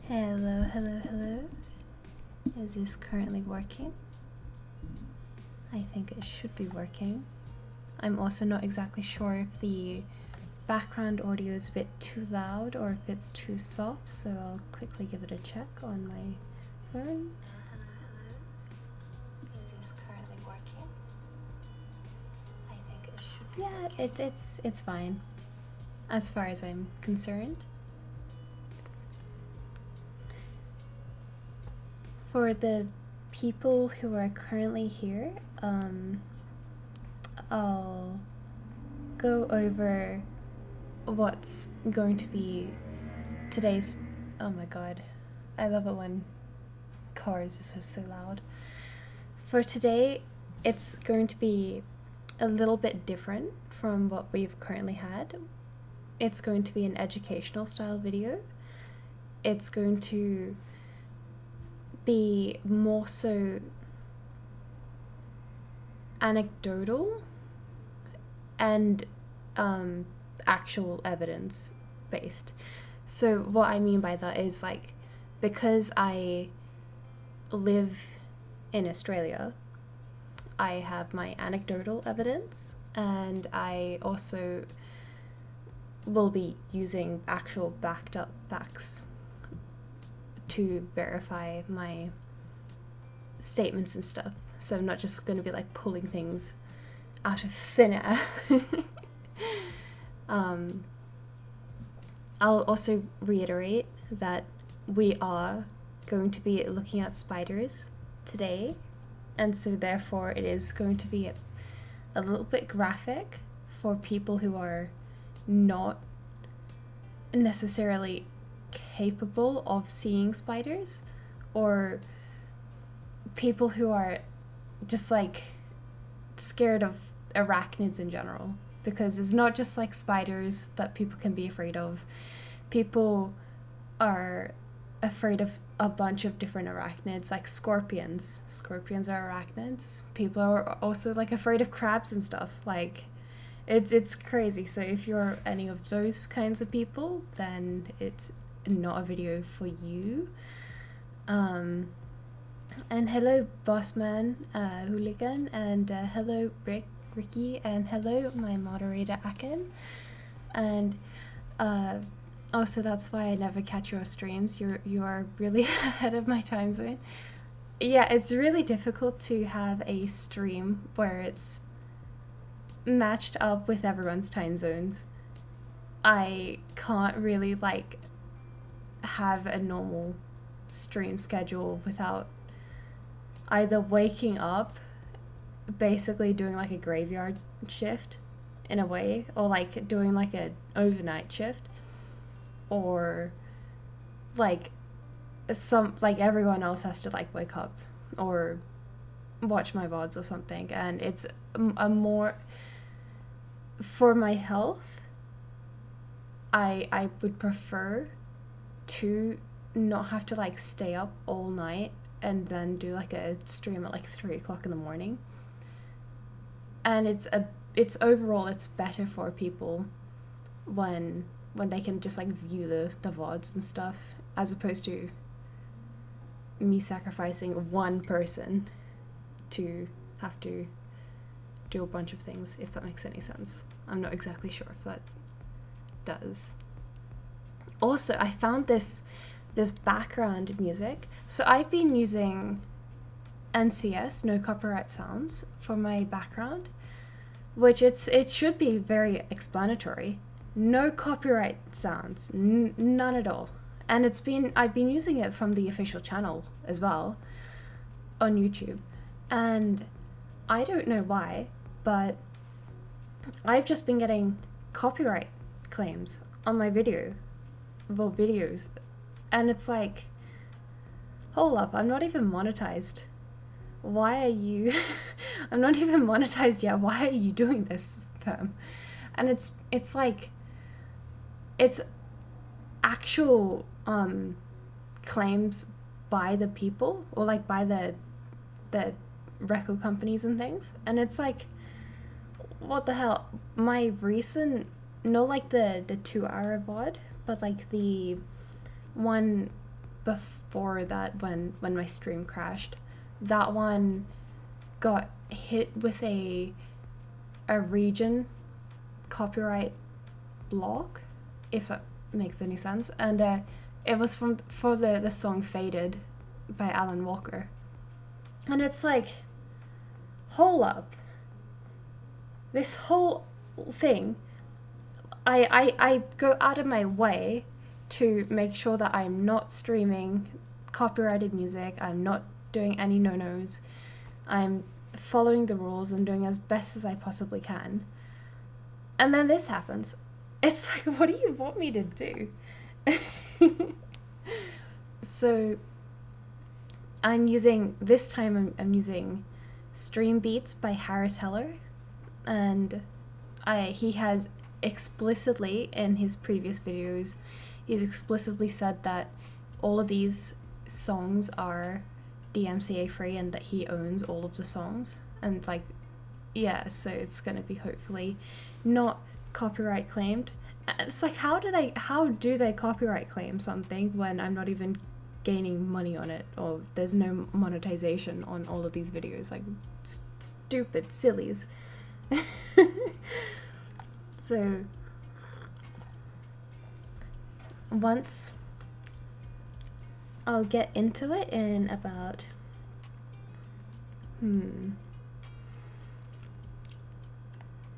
Hello, hello, hello. Is this currently working? I think it should be working. I'm also not exactly sure if the background audio is a bit too loud or if it's too soft, so I'll quickly give it a check on my phone. Hello, hello. Is this currently working? I think it should be working. It's fine, as far as I'm concerned. For the people who are currently here, I'll go over what's going to be today's. Oh my god, I love it when cars are so loud. For today, it's going to be a little bit different from what we've currently had. It's going to be an educational style video. It's going to be more so anecdotal and actual evidence based. So what I mean by that is, like, because I live in Australia, I have my anecdotal evidence, and I also will be using actual backed up facts to verify my statements and stuff. So I'm not just going to be like pulling things out of thin air. I'll also reiterate that we are going to be looking at spiders today, and so therefore it is going to be a little bit graphic for people who are not necessarily capable of seeing spiders, or people who are just like scared of arachnids in general, because it's not just like spiders that people can be afraid of. People are afraid of a bunch of different arachnids, like scorpions. Scorpions are arachnids. People are also like afraid of crabs and stuff. Like, it's crazy. So if you're any of those kinds of people, then it's not a video for you. And hello Bossman Hooligan, and hello Ricky, and hello my moderator Akin. And also, that's why I never catch your streams. You are really ahead of my time zone. Yeah, it's really difficult to have a stream where it's matched up with everyone's time zones. I can't really like have a normal stream schedule without either waking up, basically doing like a graveyard shift in a way, or like doing like an overnight shift, or like everyone else has to like wake up or watch my VODs or something, and it's a more, for my health, I would prefer to not have to like stay up all night and then do like a stream at like 3 o'clock in the morning. And it's overall it's better for people when they can just like view the VODs and stuff, as opposed to me sacrificing one person to have to do a bunch of things, if that makes any sense. I'm not exactly sure if that does. Also, I found this background music. So I've been using NCS, no copyright sounds, for my background, which it should be very explanatory. No copyright sounds, none at all. And I've been using it from the official channel as well on YouTube, and I don't know why, but I've just been getting copyright claims on my videos, and it's like, hold up, I'm not even monetized. Why are you I'm not even monetized yet. Why are you doing this, fam? And it's like, it's actual claims by the people, or like by the record companies and things, and it's like, what the hell? My recent, no like the 2 hour VOD, but like the one before that, when my stream crashed, that one got hit with a region copyright block, if that makes any sense. And it was for the song Faded by Alan Walker. And it's like, hold up, this whole thing, I go out of my way to make sure that I'm not streaming copyrighted music, I'm not doing any no-nos, I'm following the rules, I'm doing as best as I possibly can. And then this happens. It's like, what do you want me to do? So I'm using Stream Beats by Harris Heller, and he has explicitly, in his previous videos, he's explicitly said that all of these songs are DMCA free and that he owns all of the songs. And like, yeah, so it's gonna be hopefully not copyright claimed. It's like, how do they copyright claim something when I'm not even gaining money on it, or there's no monetization on all of these videos? Like, stupid sillies. So once I'll get into it in about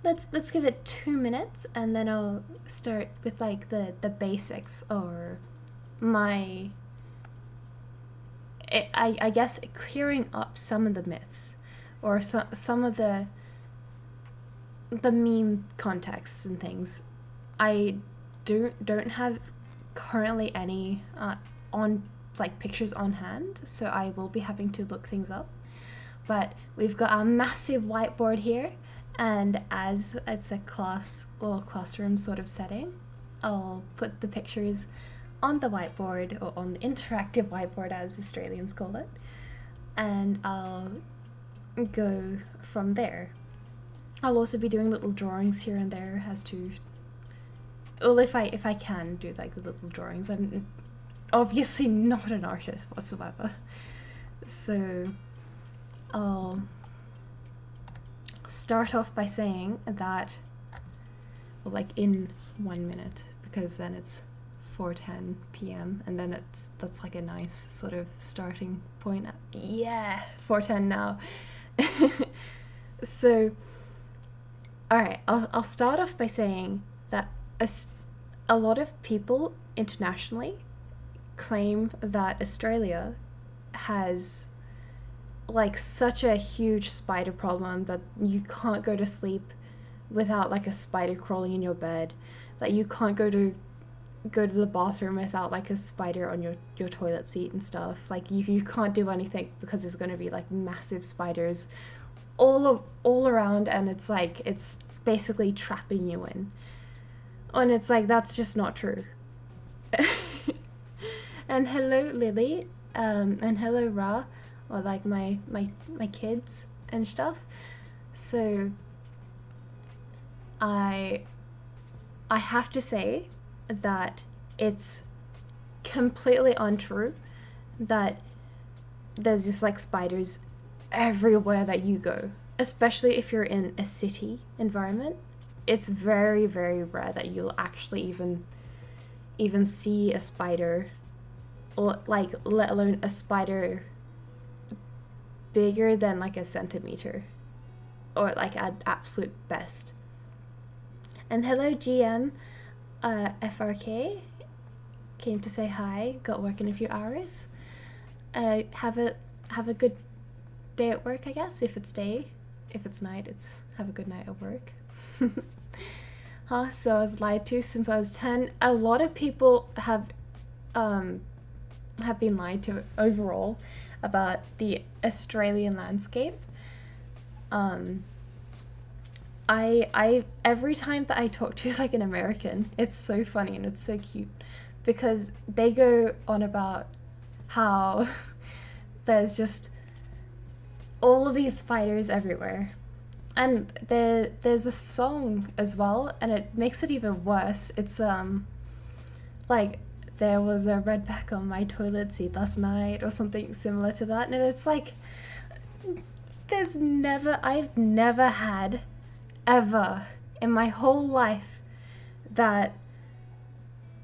let's give it 2 minutes, and then I'll start with like the basics, or I guess clearing up some of the myths, or some of the meme contexts and things. I don't have currently any on like pictures on hand, so I will be having to look things up. But we've got a massive whiteboard here, and as it's a classroom sort of setting, I'll put the pictures on the whiteboard, or on the interactive whiteboard as Australians call it, and I'll go from there. I'll also be doing little drawings here and there as to, well, if I can do like the little drawings. I'm obviously not an artist whatsoever, so I'll start off by saying that, well, like in 1 minute, because then it's 4:10 p.m. and then that's like a nice sort of starting point. Yeah, 4:10 now. So, all right, I'll start off by saying that a lot of people internationally claim that Australia has like such a huge spider problem that you can't go to sleep without like a spider crawling in your bed, that you can't go to the bathroom without like a spider on your toilet seat and stuff. Like you can't do anything because there's going to be like massive spiders all around, and it's like it's basically trapping you in. And it's like, that's just not true. And hello Lily, and hello Ra, or like my kids and stuff. So I have to say that it's completely untrue that there's just like spiders everywhere that you go, especially if you're in a city environment. It's very, very rare that you'll actually even see a spider, like let alone a spider bigger than like a centimeter, or like at absolute best. And hello GM, FRK came to say hi, got work in a few hours. Have a good day at work, I guess. If it's day, if it's night, it's have a good night at work. So I was lied to since I was 10. A lot of people have been lied to overall about the Australian landscape. I every time that I talk to like an American, it's so funny and it's so cute, because they go on about how there's just all of these spiders everywhere. And there's a song as well, and it makes it even worse. It's like there was a redback on my toilet seat last night or something similar to that. And it's like, I've never had ever in my whole life that,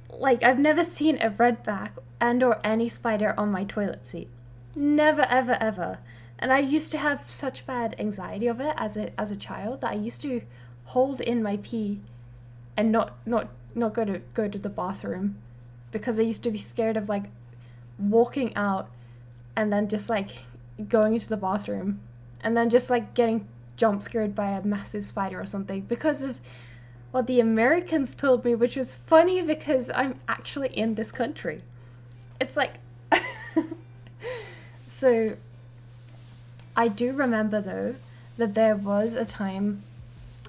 like, I've never seen a redback and or any spider on my toilet seat. Never, ever, ever. And I used to have such bad anxiety of it as a child that I used to hold in my pee and not go to the bathroom, because I used to be scared of, like, walking out and then just, like, going into the bathroom and then just, like, getting jump scared by a massive spider or something because of what the Americans told me, which was funny because I'm actually in this country. It's like so I do remember, though, that there was a time,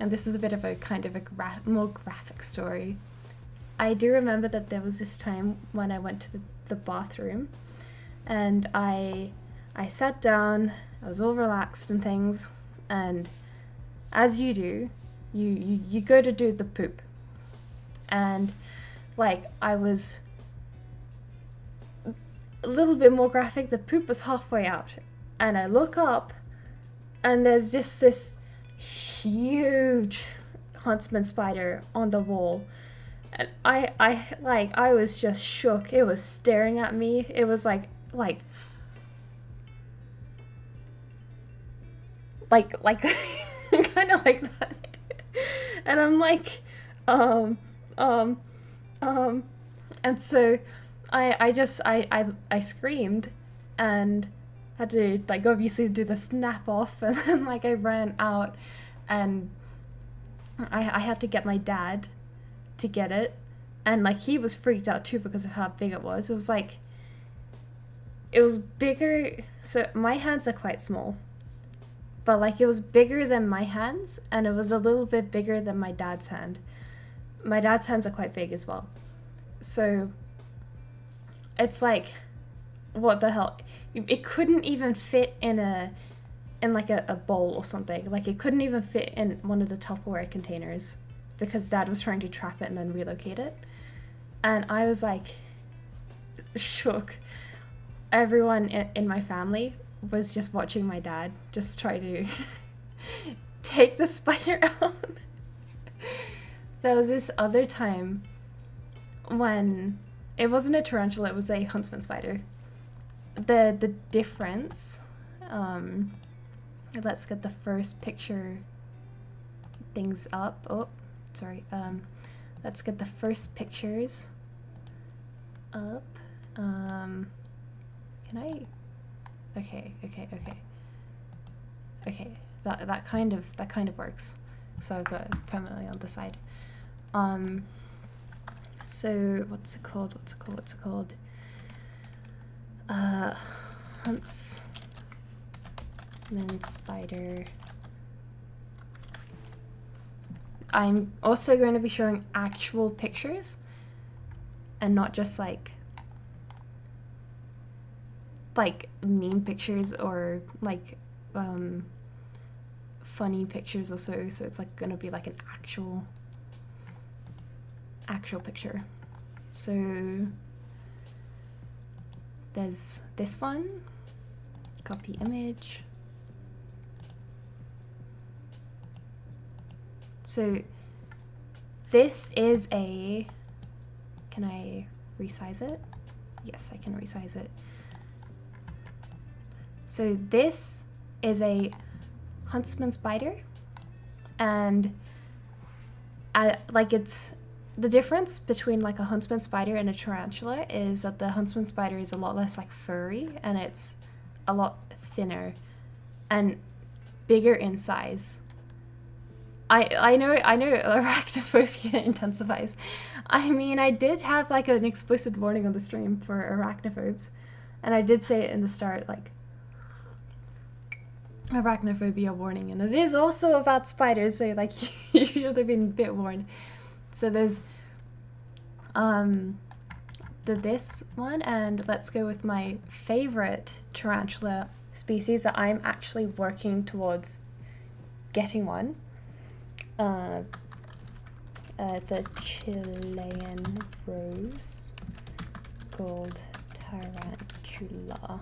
and this is a bit of a kind of a more graphic story. I do remember that there was this time when I went to the bathroom, and I sat down, I was all relaxed and things, and as you do, you go to do the poop. And, like, I was a little bit more graphic, the poop was halfway out. And I look up, and there's just this huge huntsman spider on the wall. And I was just shook. It was staring at me. It was like kind of like that. And I'm like, and so I screamed and had to, like, obviously do the snap off, and then, like, I ran out, and I had to get my dad to get it, and, like, he was freaked out too because of how big it was. It was like, it was bigger, so my hands are quite small, but, like, it was bigger than my hands, and it was a little bit bigger than my dad's hand. My dad's hands are quite big as well. So it's like, what the hell? It couldn't even fit in a bowl or something. Like, it couldn't even fit in one of the Tupperware containers because Dad was trying to trap it and then relocate it. And I was, like, shook. Everyone in my family was just watching my dad just try to take the spider out. There was this other time when it wasn't a tarantula, it was a huntsman spider. The difference, let's get the first picture things up. Oh, sorry. Let's get the first pictures up. Can I? Okay. That kind of works. So I've got it permanently on the side. So what's it called? Huntsman spider. I'm also going to be showing actual pictures and not just like meme pictures or like funny pictures or so it's like gonna be like an actual picture. So there's this one, copy image. So this is a, can I resize it? Yes, I can resize it. So this is a huntsman spider, and it's the difference between like a huntsman spider and a tarantula is that the huntsman spider is a lot less like furry and it's a lot thinner and bigger in size. I know arachnophobia intensifies. I mean, I did have like an explicit warning on the stream for arachnophobes, and I did say it in the start, like arachnophobia warning, and it is also about spiders, so like you should have been a bit warned. So there's this one, and let's go with my favorite tarantula species that I'm actually working towards getting one. The Chilean rose. gold tarantula.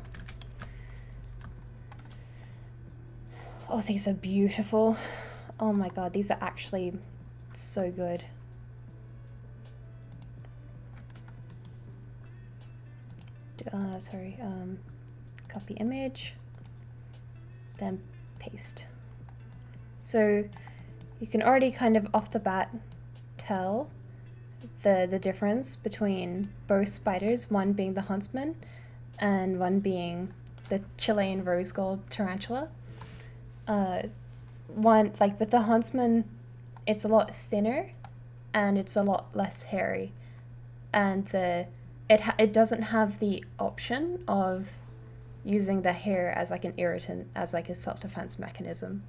Oh, these are beautiful. Oh my god, these are actually so good. Copy image, then paste. So you can already kind of off the bat tell the difference between both spiders, one being the huntsman and one being the Chilean rose gold tarantula. One, like with the huntsman, it's a lot thinner and it's a lot less hairy, and it doesn't have the option of using the hair as like an irritant, as like a self-defense mechanism,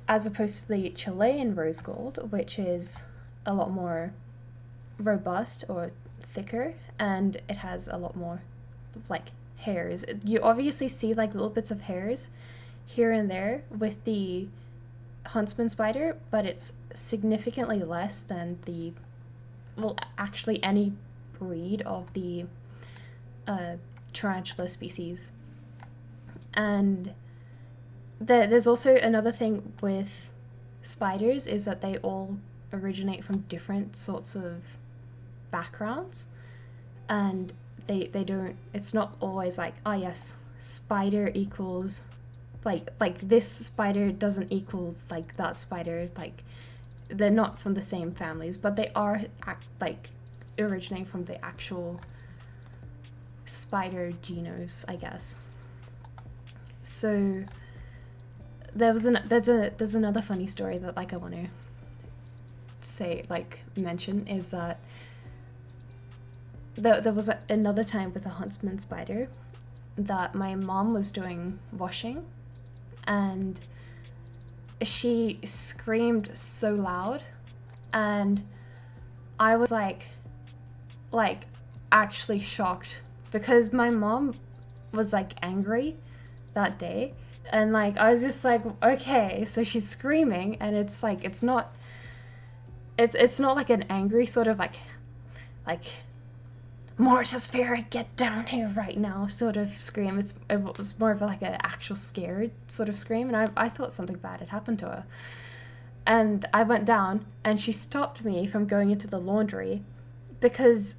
as opposed to the Chilean rose gold, which is a lot more robust or thicker, and it has a lot more like hairs. You obviously see like little bits of hairs here and there with the huntsman spider, but it's significantly less than the, well, actually any breed of the tarantula species. And there's also another thing with spiders, is that they all originate from different sorts of backgrounds, and they don't, it's not always like, oh yes, spider equals like this spider doesn't equal like that spider. Like, they're not from the same families, but they are like originating from the actual spider genus, I guess. So there's another funny story that like I want to say, like mention, is that there was another time with a huntsman spider that my mom was doing washing, and she screamed so loud, and I was like actually shocked, because my mom was like angry that day, and like I was just like, okay, so she's screaming, and it's like it's not like an angry sort of like Mortesphera, get down here right now sort of scream. It was more of like an actual scared sort of scream, and I thought something bad had happened to her. And I went down, and she stopped me from going into the laundry, because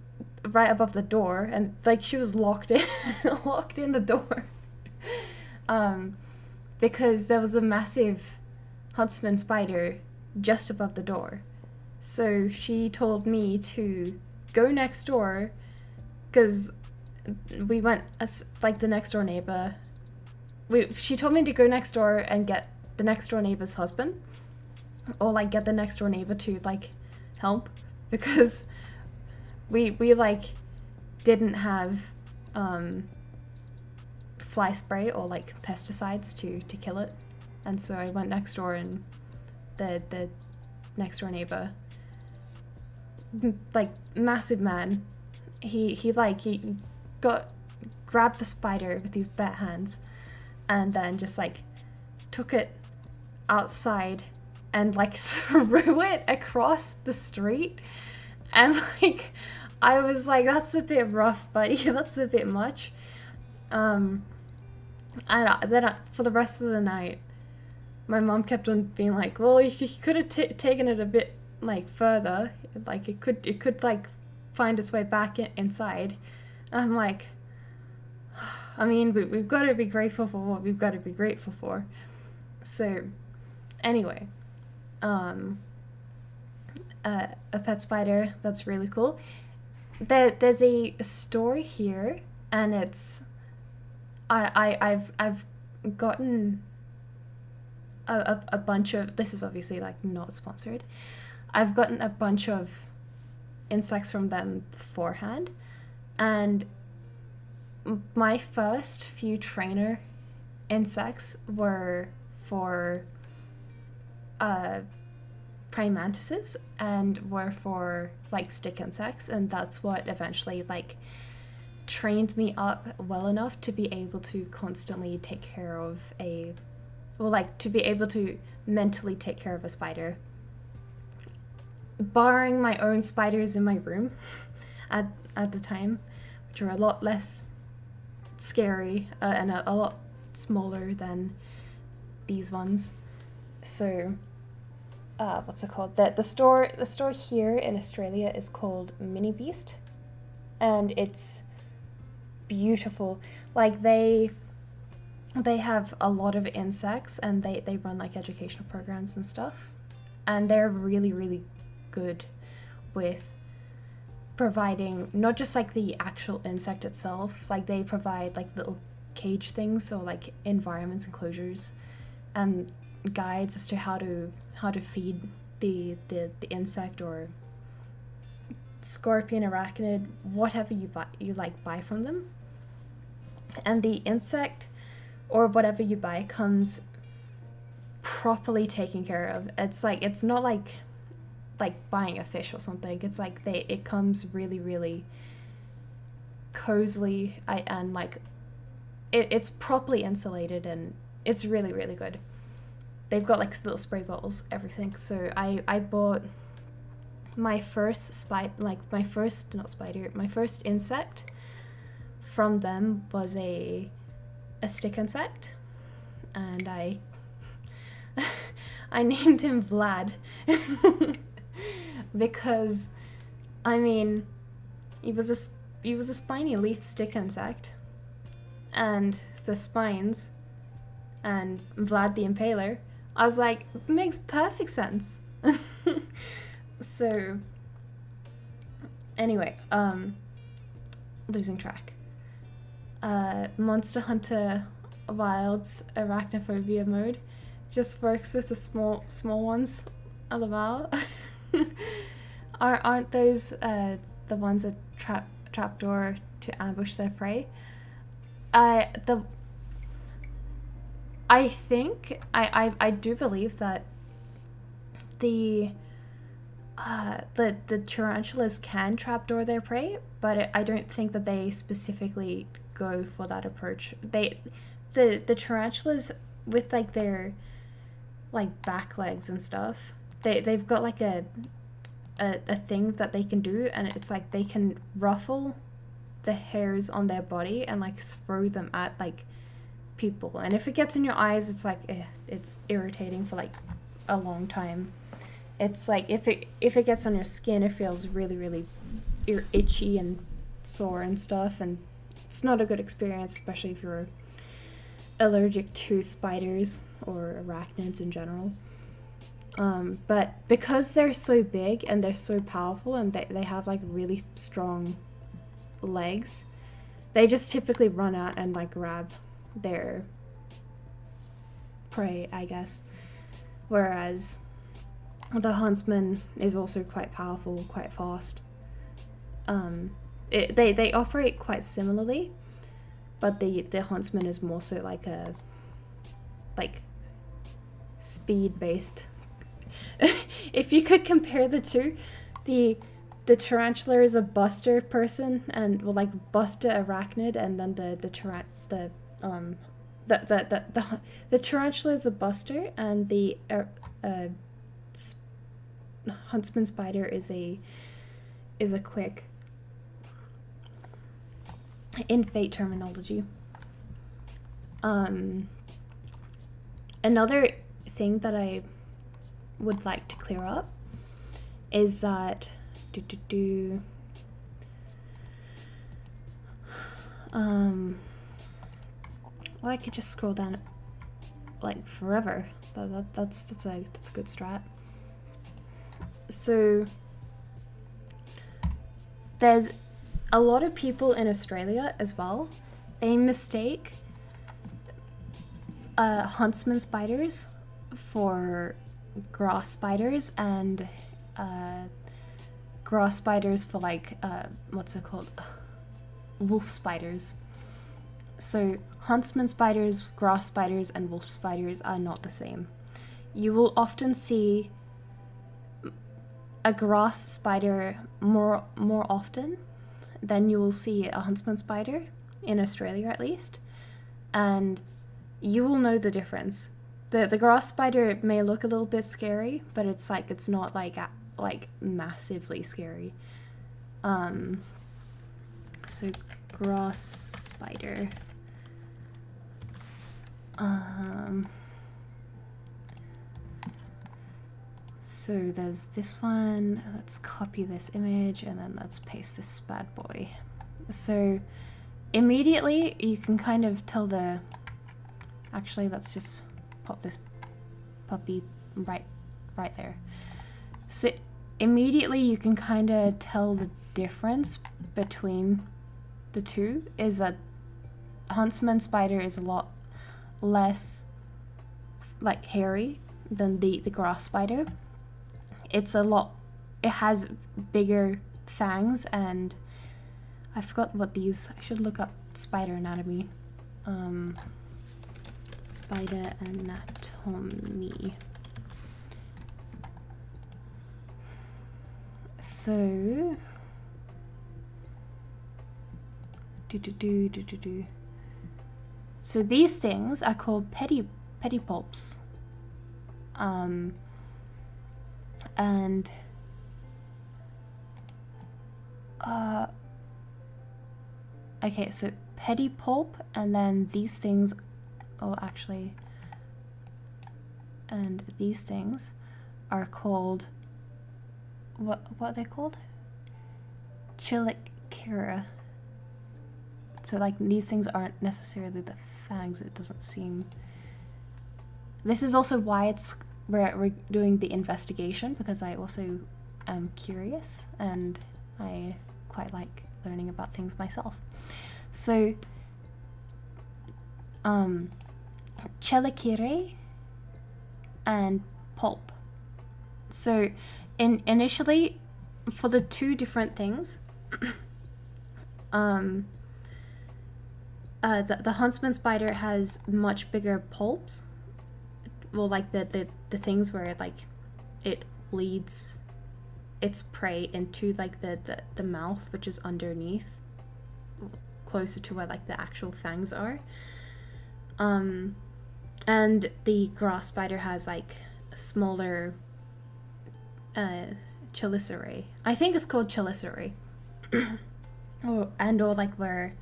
right above the door, and like she was locked in the door, because there was a massive huntsman spider just above the door. So she told me to go next door, because we went as like the next door neighbor. She told me to go next door and get the next door neighbor's husband, or like get the next door neighbor to like help, because we like didn't have fly spray or like pesticides to kill it, and so I went next door, and the next door neighbor, like massive man, he grabbed the spider with his bare hands, and then just like took it outside and like threw it across the street. And like I was like, that's a bit rough, buddy. That's a bit much. And then for the rest of the night, my mom kept on being like, well, you could have taken it a bit like further, like it could like find its way back inside. And I'm like, I mean, we've got to be grateful for what we've got to be grateful for. So anyway, a pet spider, that's really cool. There's a story here, and it's I've gotten a bunch of, this is obviously like not sponsored, I've gotten a bunch of insects from them beforehand, and my first few trainer insects were for praying mantises, and were for like stick insects, and that's what eventually like trained me up well enough to be able to constantly take care of to be able to mentally take care of a spider. Barring my own spiders in my room at the time, which are a lot less scary and a lot smaller than these ones. So what's it called? The store here in Australia is called Mini Beast, and it's beautiful. Like they have a lot of insects, and they run like educational programs and stuff, and they're really, really good with providing not just like the actual insect itself, like they provide like little cage things, so like environments, enclosures, and guides as to how to feed the insect or scorpion, arachnid, whatever you buy from them. And the insect or whatever you buy comes properly taken care of. It's not like buying a fish or something. It's like it comes really, really cozily, and like it's properly insulated, and it's really, really good. They've got like little spray bottles, everything. So I bought my first my first insect from them was a stick insect, and I named him Vlad because, I mean, he was a spiny leaf stick insect, and the spines, and Vlad the Impaler. I was like, it makes perfect sense. So, anyway, losing track. Monster Hunter Wild's Arachnophobia mode just works with the small ones. LOL. Aren't those the ones that trapdoor to ambush their prey? I do believe that the tarantulas can trapdoor their prey, but I don't think that they specifically go for that approach. The tarantulas with like their like back legs and stuff, they've got like a thing that they can do, and it's like they can ruffle the hairs on their body and like throw them at like people, and if it gets in your eyes, it's like it's irritating for like a long time. It's like if it gets on your skin, it feels really, really itchy and sore and stuff, and it's not a good experience, especially if you're allergic to spiders or arachnids in general. But because they're so big and they're so powerful, and they have like really strong legs, they just typically run out and like grab their prey, I guess. Whereas the huntsman is also quite powerful, quite fast. They operate quite similarly, but the huntsman is more so like a speed based. If you could compare the two, the tarantula is a buster person, and will like bust a arachnid, and then the tarantula is a buster, and the huntsman spider is a quick, in Fate terminology. Another thing that I would like to clear up is that well, I could just scroll down like forever. That's a good strat. So there's a lot of people in Australia as well. They mistake huntsman spiders for grass spiders, and grass spiders for like what's it called? Wolf spiders. So huntsman spiders, grass spiders, and wolf spiders are not the same. You will often see a grass spider more often than you will see a huntsman spider, in Australia at least, and you will know the difference. The grass spider may look a little bit scary, but it's not like massively scary. So grass spider. So there's this one. Let's copy this image and then let's paste this bad boy. So immediately you can kind of tell the, actually let's just pop this puppy right there. So immediately you can kind of tell the difference between the two is that huntsman spider is a lot less like hairy than the grass spider. It has bigger fangs, and I forgot what these, I should look up spider anatomy. Spider anatomy. So so these things are called pedipalps. And okay, so pedipalp, and then these things, oh actually, and these things are called, what are they called? Chelicera. So like these things aren't necessarily the fangs, it doesn't seem. This is also why we're doing the investigation, because I also am curious and I quite like learning about things myself. So chelicerae and pulp. So initially for the two different things, the huntsman spider has much bigger pulps. Well, like the things where it leads its prey into like the mouth, which is underneath, closer to where like the actual fangs are. And the grass spider has like smaller chelicerae. I think it's called chelicerae. or like where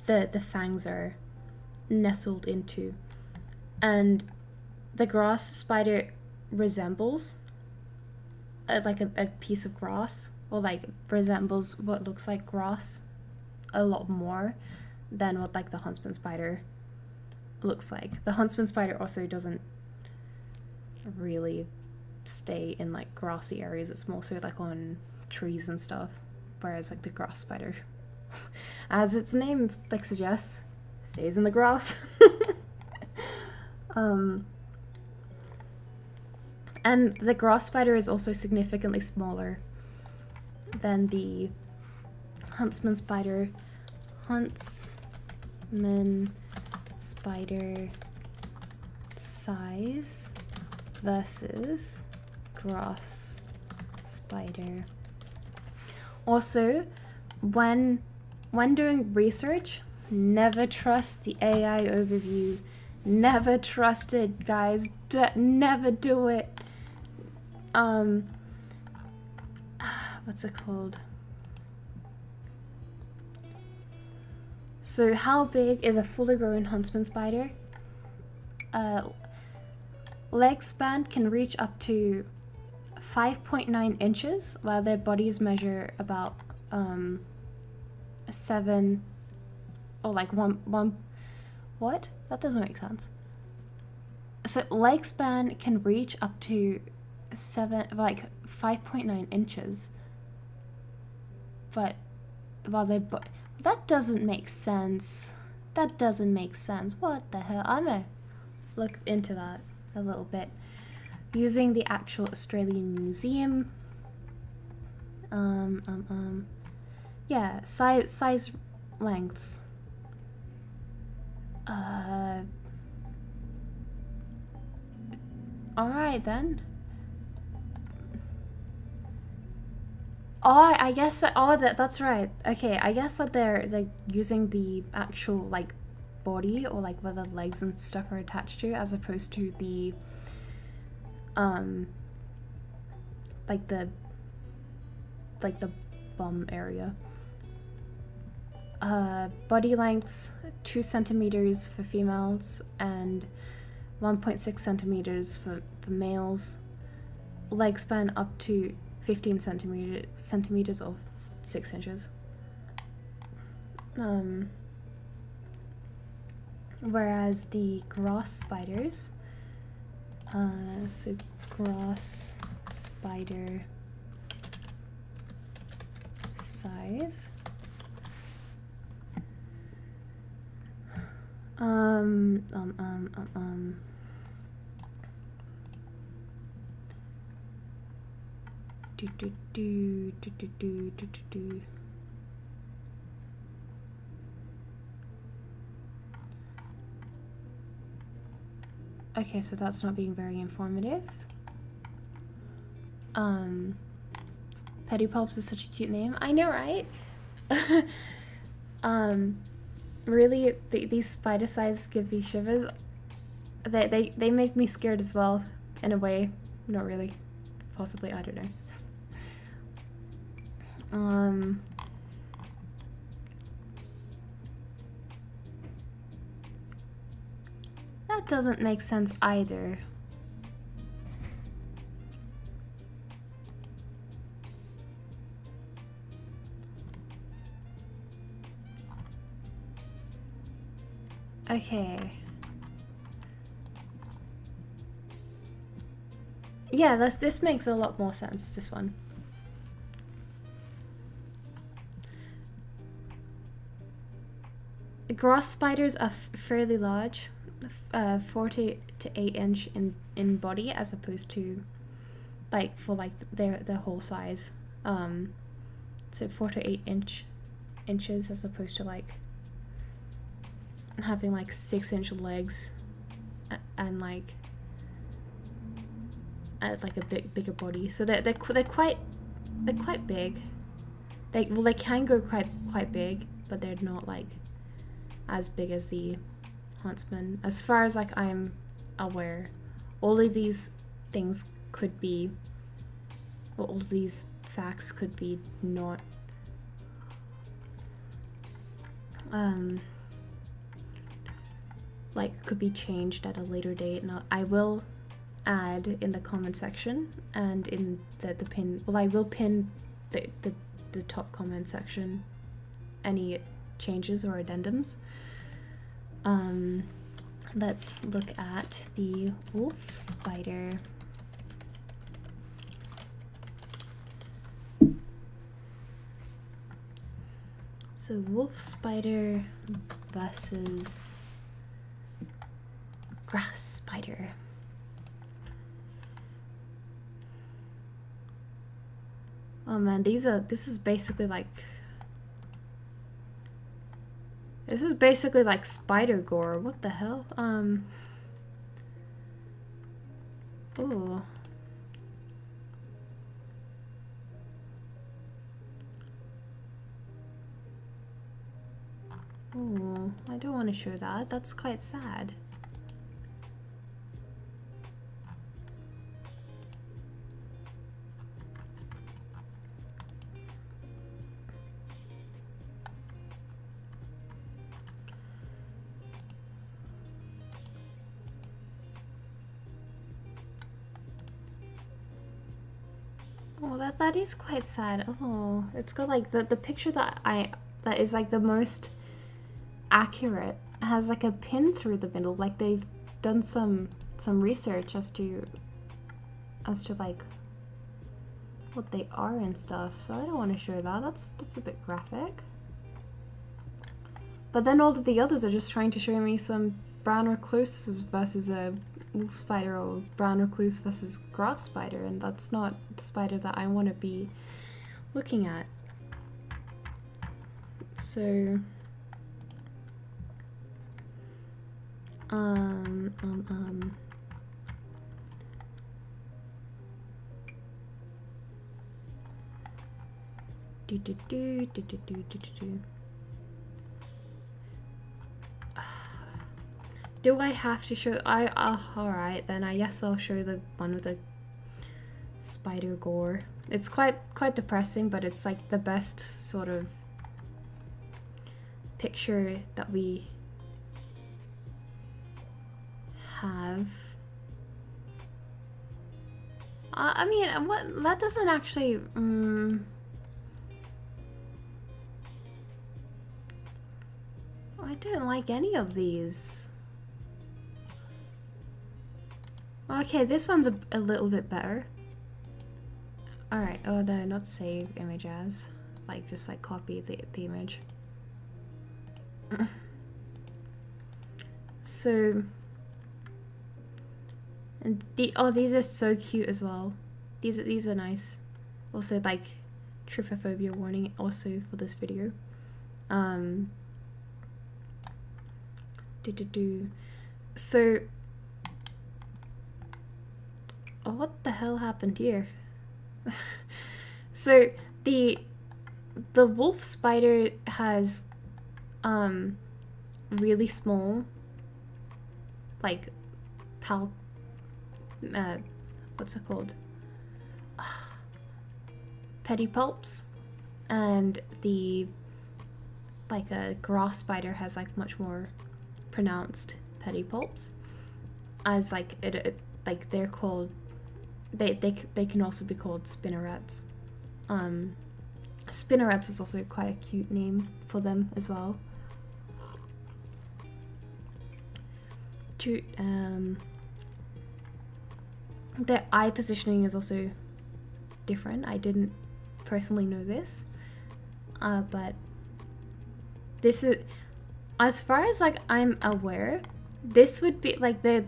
the fangs are nestled into. And the grass spider resembles like a piece of grass, or like resembles what looks like grass a lot more than what like the huntsman spider looks like. The huntsman spider also doesn't really stay in like grassy areas, it's mostly like on trees and stuff, whereas like the grass spider, as its name like suggests, stays in the grass. And the grass spider is also significantly smaller than the huntsman spider. Huntsman spider size versus grass spider. Also, when doing research, never trust the AI overview. Never trust it, guys. Never do it. What's it called? So how big is a fully grown huntsman spider? Leg span can reach up to 5.9 inches, while their bodies measure about 7 or like one. What? That doesn't make sense. So leg span can reach up to 5.9 inches, but while they that doesn't make sense. That doesn't make sense. What the hell? I'm gonna look into that a little bit using the actual Australian Museum. Yeah, size lengths. Alright then. Oh, I guess that's right. Okay, I guess that they're using the actual like body, or like where the legs and stuff are attached to, as opposed to the like the bum area. Body lengths 2 centimeters for females and 1.6 centimeters for males. Leg span up to 15 centimeters or 6 inches. Whereas the grass spiders, so grass spider size, Okay, so that's not being very informative. Pedipalps is such a cute name. I know, right? Really, these spider sizes give me shivers. They make me scared as well, in a way. Not really. Possibly, I don't know. That doesn't make sense either. Okay. Yeah, this makes a lot more sense, this one. Grass spiders are fairly large, 4 to 8 inch in body, as opposed to like for like their whole size. So 4 to 8 inches as opposed to like having like 6-inch legs and like a bigger body. So they're quite big. They can go quite big, but they're not like as big as the huntsman. As far as like I'm aware, all of these things could be, or all of these facts could be not like could be changed at a later date. Now I will add in the comment section and in the pin, well, I will pin the top comment section any changes or addendums. Let's look at the wolf spider. So wolf spider versus grass spider. Oh man, this is basically like spider gore. What the hell? Ooh. Oh, I don't want to show that. That's quite sad. Oh, that is quite sad. Oh, it's got like the picture that is like the most accurate has like a pin through the middle. Like they've done some research as to like what they are and stuff. So I don't want to show that. That's a bit graphic. But then all of the others are just trying to show me some brown recluses versus a wolf spider, or brown recluse versus grass spider, and that's not the spider that I want to be looking at. So do I have to show? Alright then. I guess I'll show the one with the spider gore. It's quite depressing, but it's like the best sort of picture that we have. I mean, what that doesn't actually. I don't like any of these. Okay, this one's a little bit better. Alright, oh no, not save image as. Like, just like copy the image. So, and these are so cute as well. These are nice. Also, like, trypophobia warning also for this video. So, oh, what the hell happened here? So the wolf spider has really small, like, what's it called? Pedipalps, and the a grass spider has like much more pronounced pedipalps, as like like they're called, they can also be called spinnerets. Spinnerets is also quite a cute name for them as well. Their eye positioning is also different. I didn't personally know this, but this is, as far as like I'm aware, this would be like the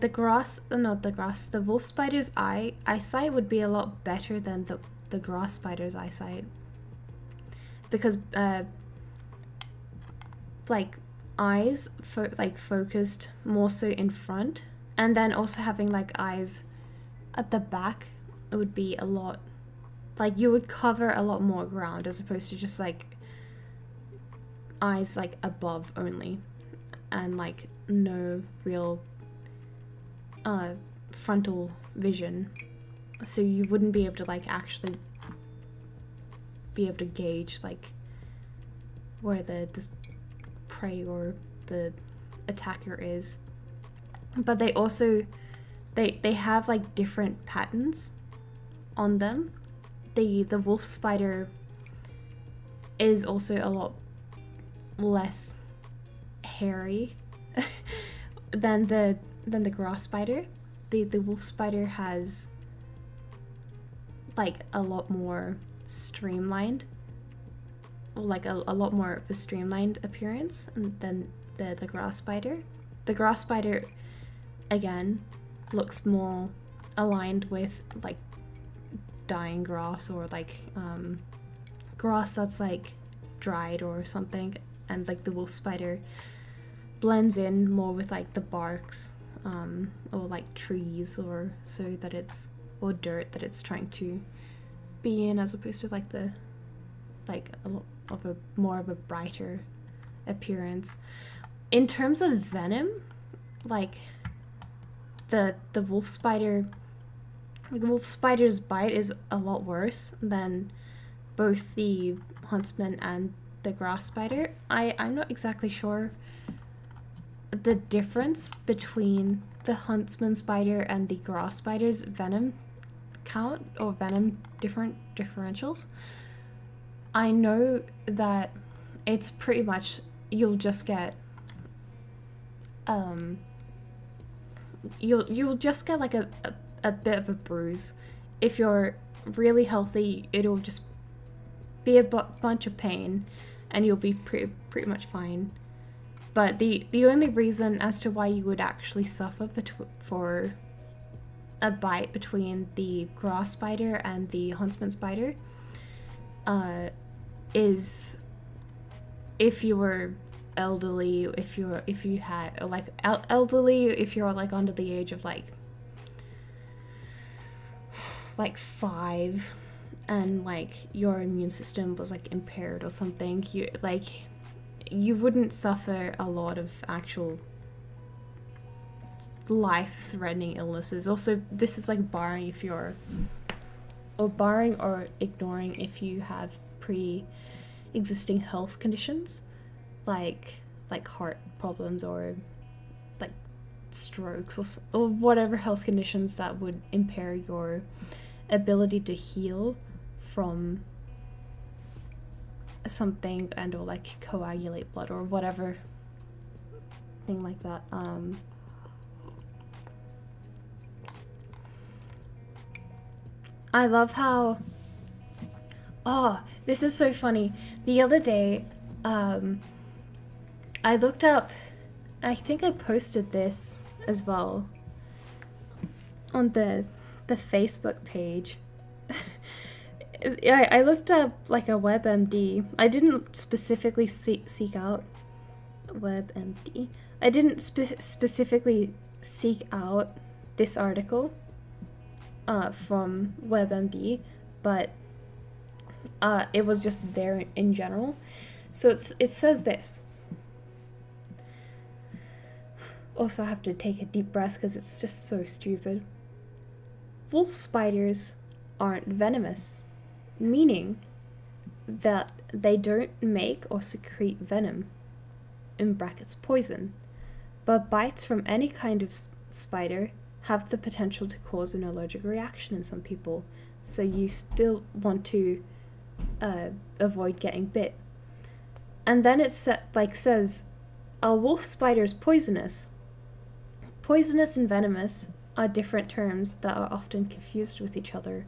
wolf spider's eyesight would be a lot better than the grass spider's eyesight, because like eyes focused more so in front, and then also having like eyes at the back, it would be a lot, like you would cover a lot more ground as opposed to just like eyes like above only, and like no real frontal vision, so you wouldn't be able to like actually be able to gauge like where the prey or the attacker is. But they also they have like different patterns on them. The wolf spider is also a lot less hairy than the grass spider. The wolf spider has like a lot more streamlined, or like a lot more of a streamlined appearance than the grass spider. The grass spider again looks more aligned with like dying grass, or like grass that's like dried or something, and like the wolf spider blends in more with like the barks or like trees, or so that it's, or dirt that it's trying to be in, as opposed to like the like a lot of a more of a brighter appearance. In terms of venom, like the wolf spider's bite is a lot worse than both the huntsman and the grass spider. I'm not exactly sure the difference between the huntsman spider and the grass spider's venom count, or venom differentials. I know that it's pretty much, you'll just get you'll just get like a bit of a bruise. If you're really healthy, it'll just be a bunch of pain and you'll be pretty much fine. But the only reason as to why you would actually suffer for a bite between the grass spider and the huntsman spider is if you were elderly, if you had like elderly, if you're like under the age of like 5, and like your immune system was like impaired or something, you wouldn't suffer a lot of actual life-threatening illnesses. Also, this is like barring or ignoring if you have pre-existing health conditions, like like heart problems or like strokes or whatever health conditions that would impair your ability to heal from something and or like coagulate blood or whatever thing like that. I love how, oh, this is so funny. The other day, I looked up, I think I posted this as well on the Facebook page. I looked up like a WebMD. I didn't specifically seek out WebMD. I didn't specifically seek out this article from WebMD, but it was just there in general. So it says this. Also, I have to take a deep breath because it's just so stupid. Wolf spiders aren't venomous, meaning that they don't make or secrete venom, in brackets poison, but bites from any kind of spider have the potential to cause an allergic reaction in some people, so you still want to avoid getting bit. And then it says, are wolf spiders poisonous? Poisonous and venomous are different terms that are often confused with each other.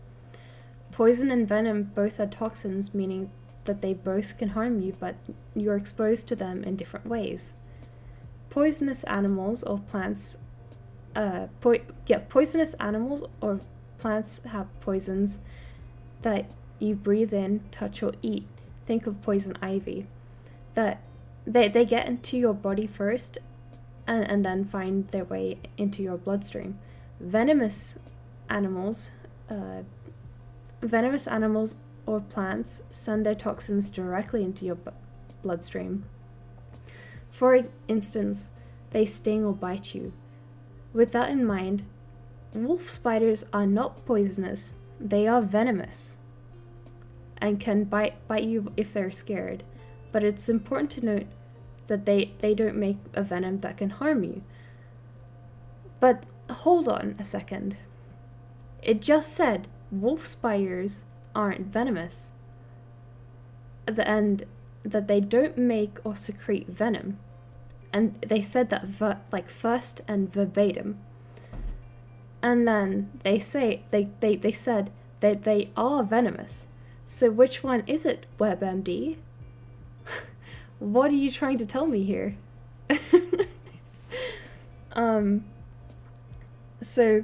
Poison and venom both are toxins, meaning that they both can harm you, but you're exposed to them in different ways. Poisonous animals or plants poisonous animals or plants have poisons that you breathe in, touch, or eat. Think of poison ivy. That they get into your body first and then find their way into your bloodstream. Venomous animals or plants send their toxins directly into your bloodstream. For instance, they sting or bite you. With that in mind, wolf spiders are not poisonous, they are venomous and can bite you if they're scared, but it's important to note that they don't make a venom that can harm you. But hold on a second. It just said wolf spiders aren't venomous and that they don't make or secrete venom. And they said that first and verbatim. And then they said that they are venomous. So which one is it, WebMD? What are you trying to tell me here? So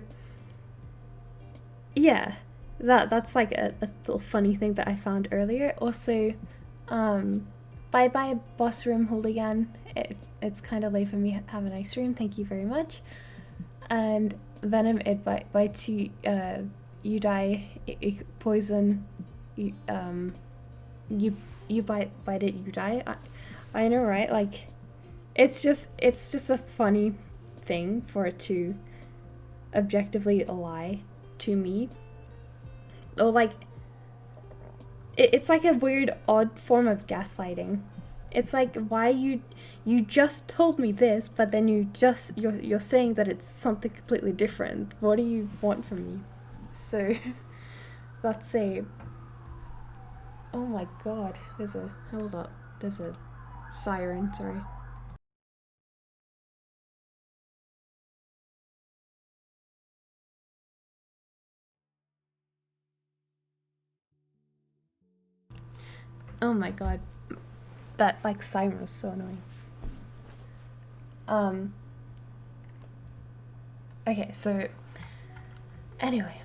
yeah, that's like a little funny thing that I found earlier. Also, bye bye boss room hooligan. It's kind of late for me. Have a nice stream. Thank you very much. And venom, it bites you. You die. It poison. You bite it. You die. I know, right? Like, it's just a funny thing for it to objectively lie to me. Or like, it's like a weird, odd form of gaslighting. It's like, why you just told me this, but then you're saying that it's something completely different. What do you want from me? So that's a, oh my god, hold up, there's a siren, sorry. Oh my god, that like siren was so annoying. Okay, so anyway,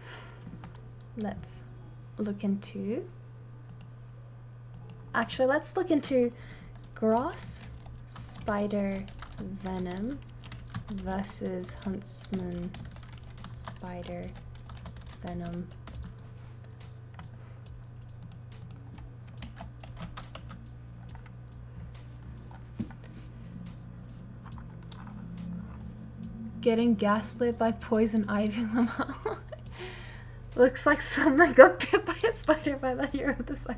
let's look into grass spider venom versus huntsman spider venom. Getting gaslit by poison ivy llama. Looks like someone got bit by a spider by the hero of the side.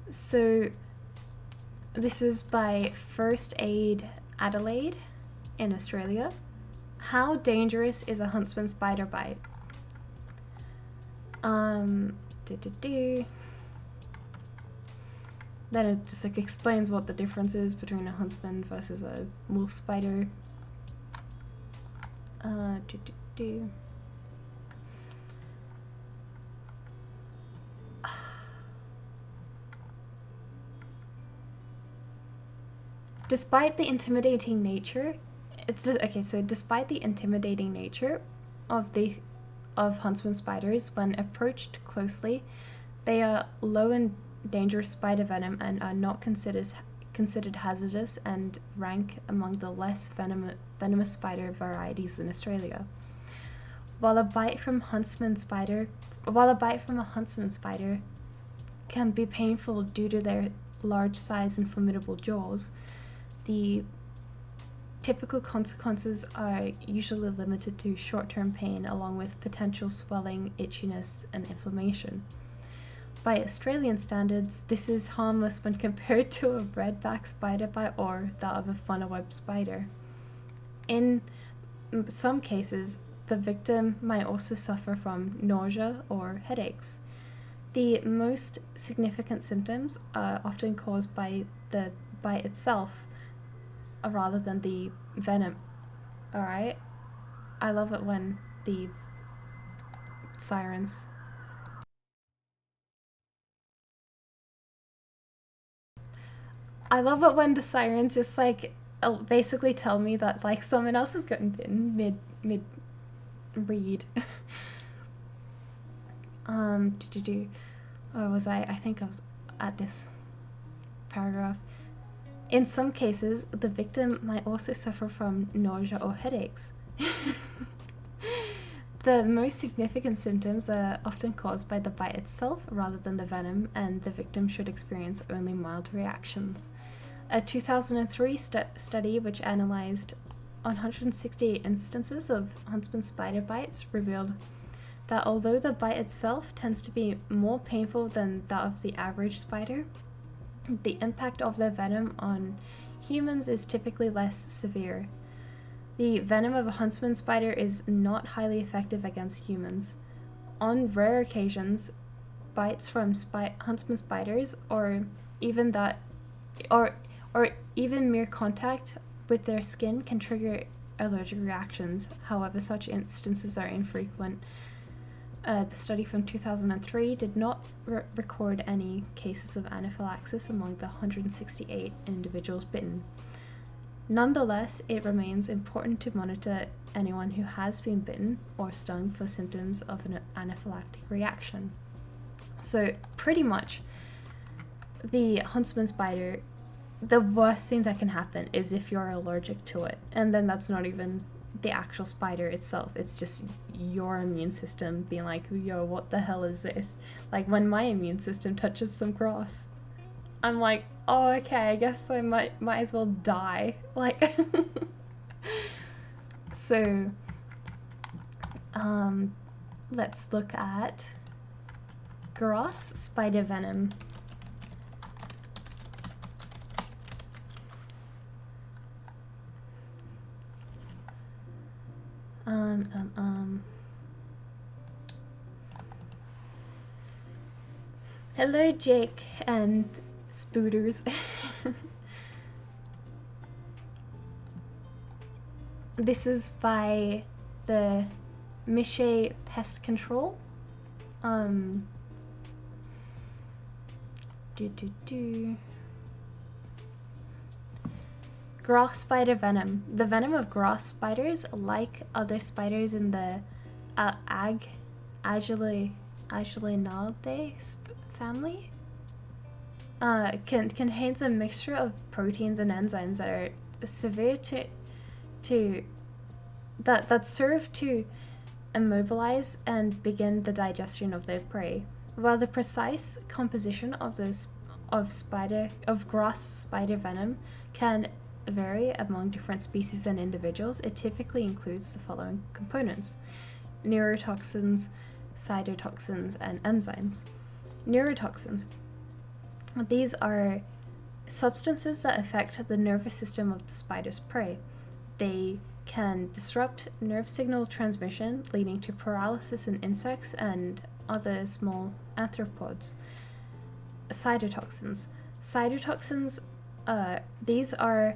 So this is by First Aid Adelaide in Australia. How dangerous is a huntsman spider bite? Then it just like explains what the difference is between a huntsman versus a wolf spider. Despite the intimidating nature, despite the intimidating nature of huntsman spiders, when approached closely, they are low in dangerous spider venom and are not considered hazardous and rank among the less venomous spider varieties in Australia. While a bite from a huntsman spider can be painful due to their large size and formidable jaws, the typical consequences are usually limited to short-term pain along with potential swelling, itchiness, and inflammation. By Australian standards, this is harmless when compared to a redback spider bite or that of a funnel web spider. In some cases, the victim might also suffer from nausea or headaches. The most significant symptoms are often caused by the bite itself rather than the venom. Alright? I love it when the sirens. I love it when the sirens just like basically tell me that like someone else has gotten bitten mid read. Or was I think I was at this paragraph. In some cases, the victim might also suffer from nausea or headaches. The most significant symptoms are often caused by the bite itself rather than the venom, and the victim should experience only mild reactions. A 2003 study which analyzed 168 instances of huntsman spider bites revealed that although the bite itself tends to be more painful than that of the average spider, the impact of their venom on humans is typically less severe. The venom of a huntsman spider is not highly effective against humans. On rare occasions, bites from huntsman spiders or even mere contact with their skin can trigger allergic reactions. However, such instances are infrequent. The study from 2003 did not record any cases of anaphylaxis among the 168 individuals bitten. Nonetheless, it remains important to monitor anyone who has been bitten or stung for symptoms of an anaphylactic reaction. So pretty much, the huntsman spider, the worst thing that can happen is if you're allergic to it. And then that's not even the actual spider itself, it's just your immune system being like, yo, what the hell is this? Like when my immune system touches some grass, I'm like, oh, okay, I guess I might as well die. Like, so, let's look at grass spider venom. Hello, Jake and Spooters. This is by the Miche Pest Control. Grass spider venom. The venom of grass spiders, like other spiders in the Agilinae family, contains a mixture of proteins and enzymes that are severe that serve to immobilize and begin the digestion of their prey. While the precise composition of grass spider venom can vary among different species and individuals, it typically includes the following components: neurotoxins, cytotoxins, and enzymes. Neurotoxins. These are substances that affect the nervous system of the spider's prey. They can disrupt nerve signal transmission, leading to paralysis in insects and other small arthropods. Cytotoxins. Cytotoxins, these are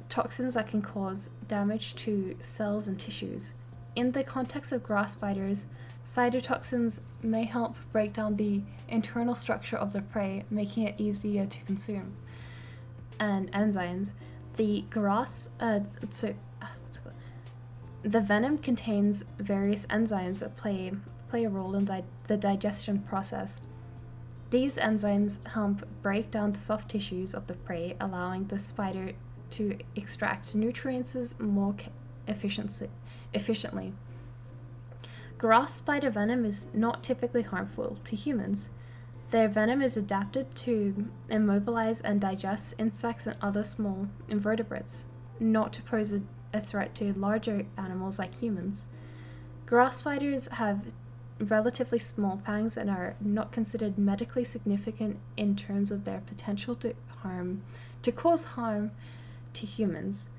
toxins that can cause damage to cells and tissues. In the context of grass spiders, cytotoxins may help break down the internal structure of the prey, making it easier to consume. And enzymes. The venom contains various enzymes that play a role in the digestion process. These enzymes help break down the soft tissues of the prey, allowing the spider to extract nutrients more efficiently. Grass spider venom is not typically harmful to humans. Their venom is adapted to immobilize and digest insects and other small invertebrates, not to pose a threat to larger animals like humans. Grass spiders have relatively small fangs and are not considered medically significant in terms of their potential to cause harm to humans.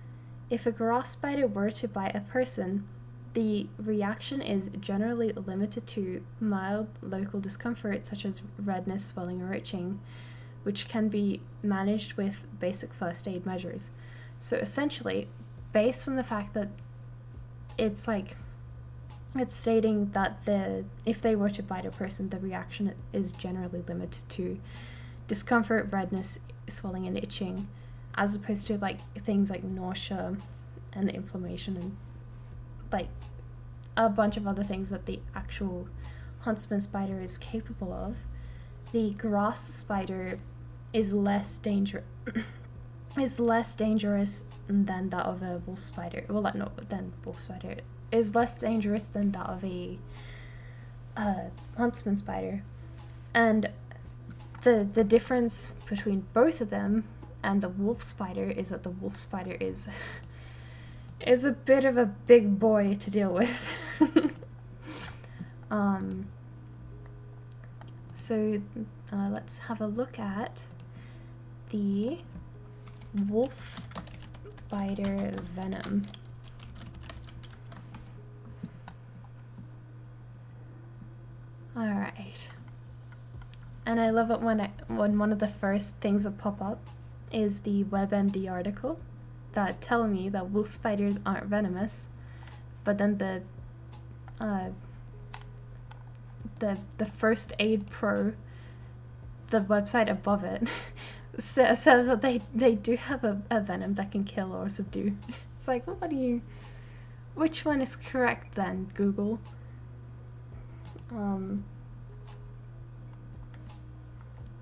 If a grass spider were to bite a person, the reaction is generally limited to mild local discomfort such as redness, swelling, or itching, which can be managed with basic first aid measures. So essentially, based on the fact that it's stating that if they were to bite a person, the reaction is generally limited to discomfort, redness, swelling, and itching, as opposed to things like nausea and inflammation and a bunch of other things that the actual huntsman spider is capable of. The grass spider is less dangerous than that of a wolf spider. Well, not than wolf spider. Is less dangerous than that of a huntsman spider. And the difference between both of them and the wolf spider is that the wolf spider is a bit of a big boy to deal with. So let's have a look at the wolf spider venom. Alright. And I love it when one of the first things that pop up is the WebMD article that tell me that wolf spiders aren't venomous, but then the First Aid Pro, the website above it, says that they do have a venom that can kill or subdue. It's like, which one is correct then, Google?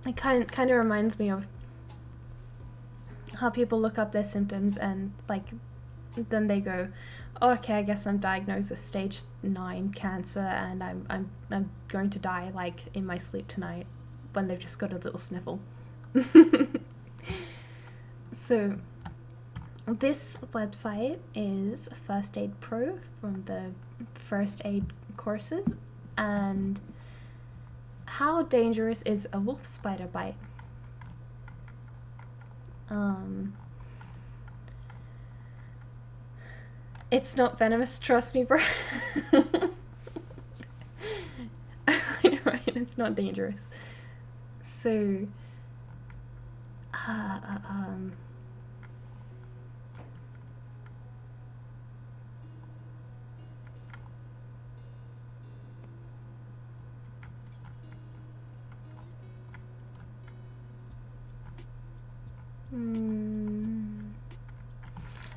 It kind of reminds me of how people look up their symptoms and then they go, oh, okay, I guess I'm diagnosed with stage 9 cancer and I'm going to die in my sleep tonight, when they've just got a little sniffle. So this website is First Aid Pro from the First Aid courses. And how dangerous is a wolf spider bite? It's not venomous, trust me, bro. I know, right? It's not dangerous. So,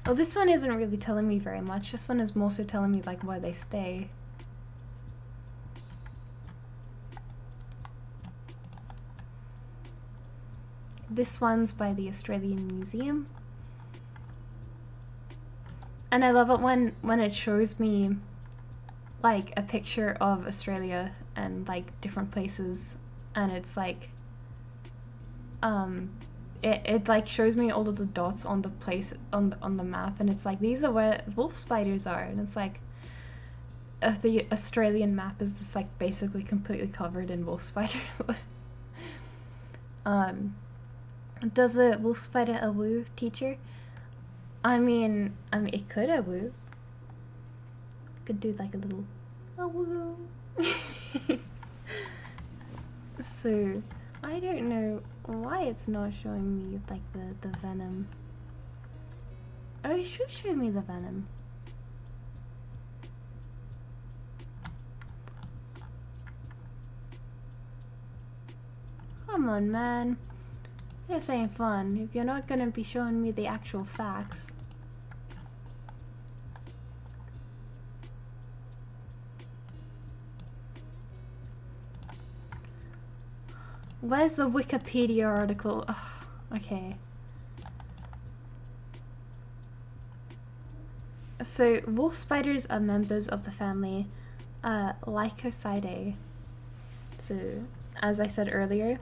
Oh, this one isn't really telling me very much. This one is mostly telling me where they stay. This one's by the Australian Museum. And I love it when it shows me a picture of Australia and different places, and it's it shows me all of the dots on the place on the map, and it's these are where wolf spiders are, and it's the Australian map is just like basically completely covered in wolf spiders. Does a wolf spider a woo, teacher? I mean, it could a woo. Could do like a little a woo. So I don't know why it's not showing me like the venom. Oh, it should show me the venom. Come on, man. This ain't fun if you're not gonna be showing me the actual facts. Where's the Wikipedia article? Ugh, okay. So, wolf spiders are members of the family Lycosidae. So, as I said earlier,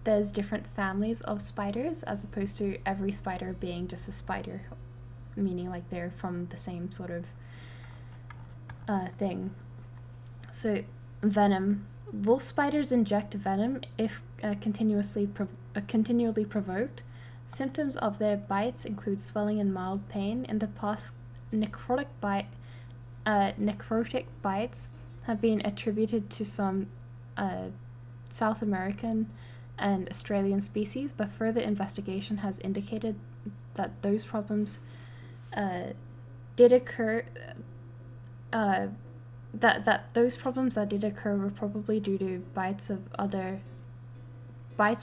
there's different families of spiders as opposed to every spider being just a spider, meaning like they're from the same sort of thing. So, venom. Wolf spiders inject venom if continually provoked. Symptoms of their bites include swelling and mild pain. In the past, necrotic bites have been attributed to some South American and Australian species, but further investigation has indicated that those problems did occur. That those problems that did occur were probably due to bites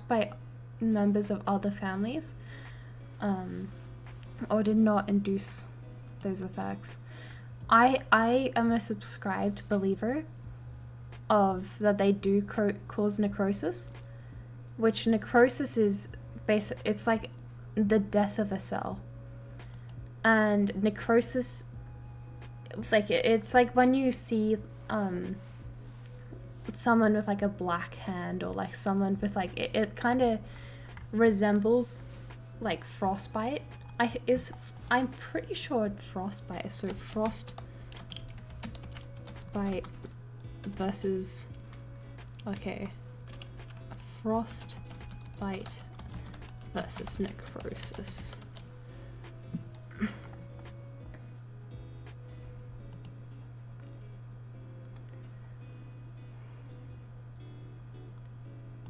by members of other families, or did not induce those effects. I am a subscribed believer of that they do cause necrosis, which necrosis is it's like the death of a cell, and necrosis, like it's like when you see someone with like a black hand, or like someone with like it kind of resembles like frostbite. I'm pretty sure frostbite. So frostbite versus frostbite versus necrosis.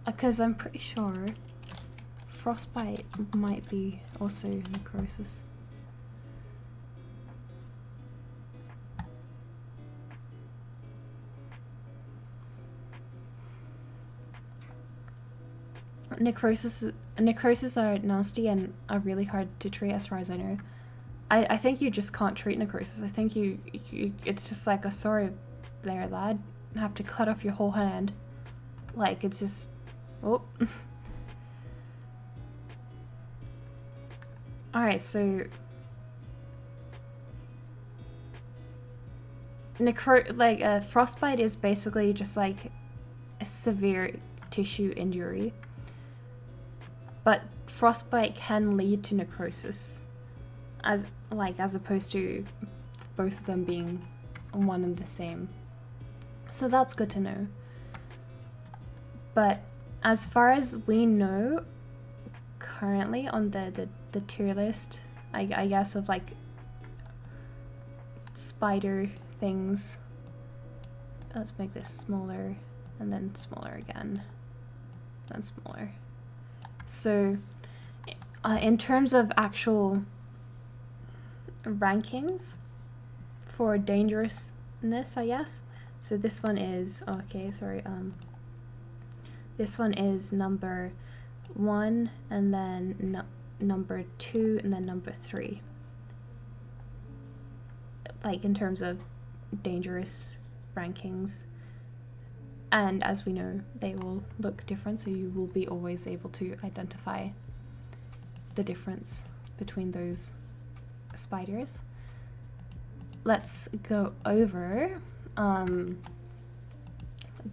Because I'm pretty sure frostbite might be also necrosis. Necrosis are nasty and are really hard to treat, as far as I know. I think you just can't treat necrosis. I think you it's just like, sorry there, lad, I have to cut off your whole hand. Like, it's just, oh. Alright, so frostbite is basically just like a severe tissue injury, but frostbite can lead to necrosis, as opposed to both of them being one and the same. So that's good to know. But as far as we know currently on the tier list, I guess, of like spider things, let's make this smaller and then smaller again, then smaller. So in terms of actual rankings for dangerousness, I guess, so this one is this one is number 1, and then number 2, and then number 3. Like, in terms of dangerous rankings. And as we know, they will look different, so you will be always able to identify the difference between those spiders. Let's go over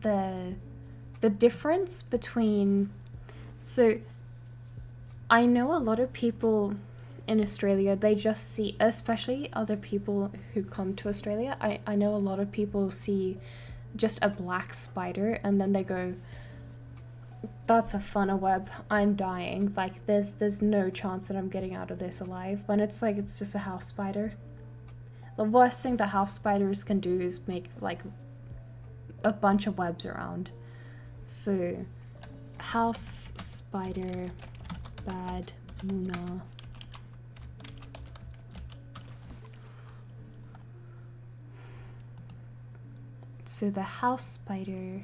the difference between, so I know a lot of people in Australia, they just see, especially other people who come to Australia, I know a lot of people see just a black spider and then they go, that's a funnel web, I'm dying, like there's no chance that I'm getting out of this alive, when it's like, it's just a house spider. The worst thing that house spiders can do is make like a bunch of webs around. So house spider, bad Muna. So the house spider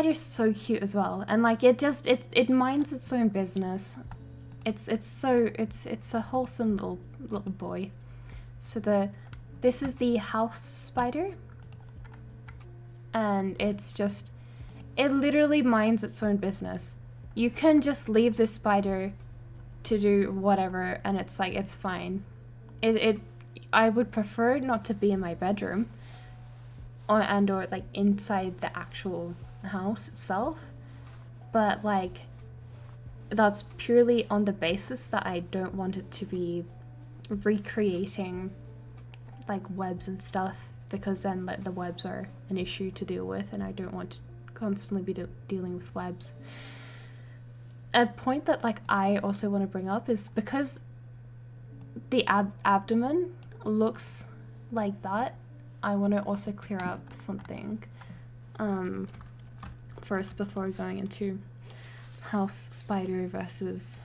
is so cute as well, and like it minds its own business. It's a wholesome little boy. So this is the house spider, and it literally minds its own business. You can just leave this spider to do whatever, and it's like, it's fine. I would prefer not to be in my bedroom or like inside the actual house itself, but like that's purely on the basis that I don't want it to be recreating like webs and stuff, because then the webs are an issue to deal with, and I don't want to constantly be dealing with webs. A point that like I also want to bring up is because the abdomen looks like that, I want to also clear up something first before going into house spider versus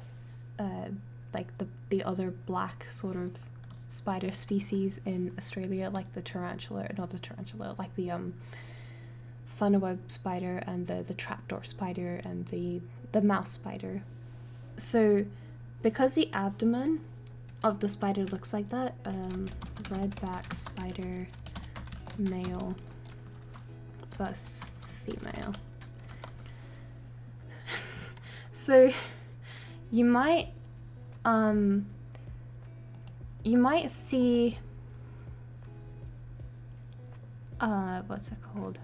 like the other black sort of spider species in Australia, like the tarantula, not the tarantula, like the funnel web spider and the trapdoor spider and the mouse spider. So because the abdomen of the spider looks like that, redback spider male plus female. So you might see what's it called?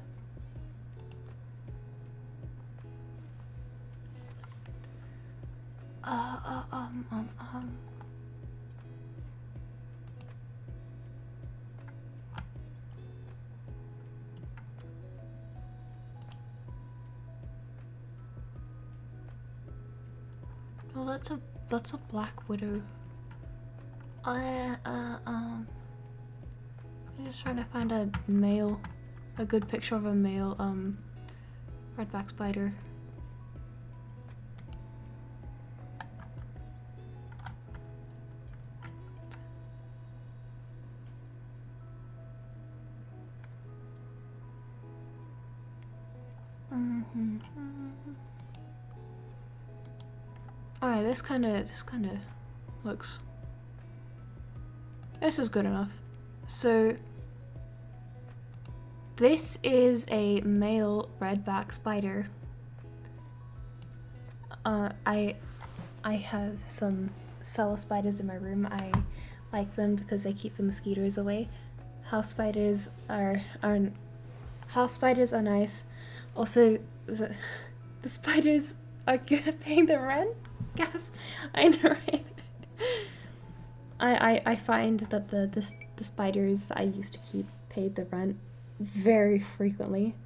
Well, that's a black widow. I'm just trying to find a good picture of a male redback spider. Alright, this kinda looks... This is good enough. So this is a male redback spider. I have some cellar spiders in my room. I like them because they keep the mosquitoes away. House spiders are nice. Also, the spiders are good paying the rent. Gasp! I know, right? I find that the spiders that I used to keep paid the rent very frequently,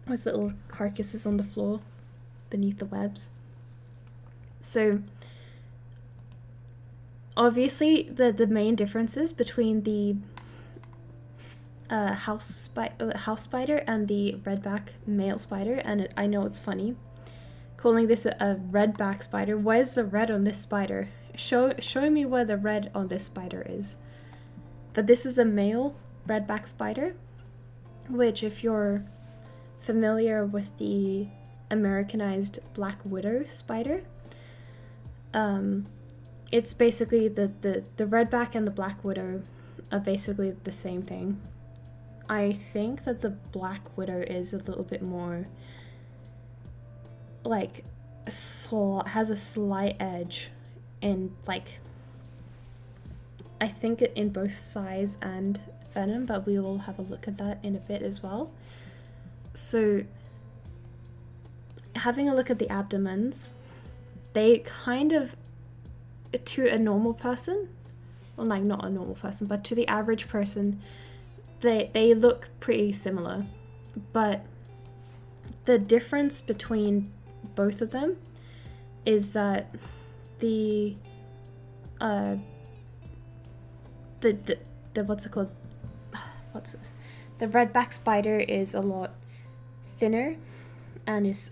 with little carcasses on the floor beneath the webs. So obviously the main differences between the house spider and the redback male spider, and I know it's funny calling this a redback spider. Why is the red on this spider? Show me where the red on this spider is. But this is a male redback spider, which, if you're familiar with the Americanized black widow spider, it's basically the redback and the black widow are basically the same thing. I think that the black widow is a little bit more like has a slight edge in, like, I think in both size and venom, but we will have a look at that in a bit as well. So having a look at the abdomens, they kind of, to a normal person, well, like not a normal person, but to the average person, they look pretty similar. But the difference between both of them is that the what's it called? What's this? The redback spider is a lot thinner, and is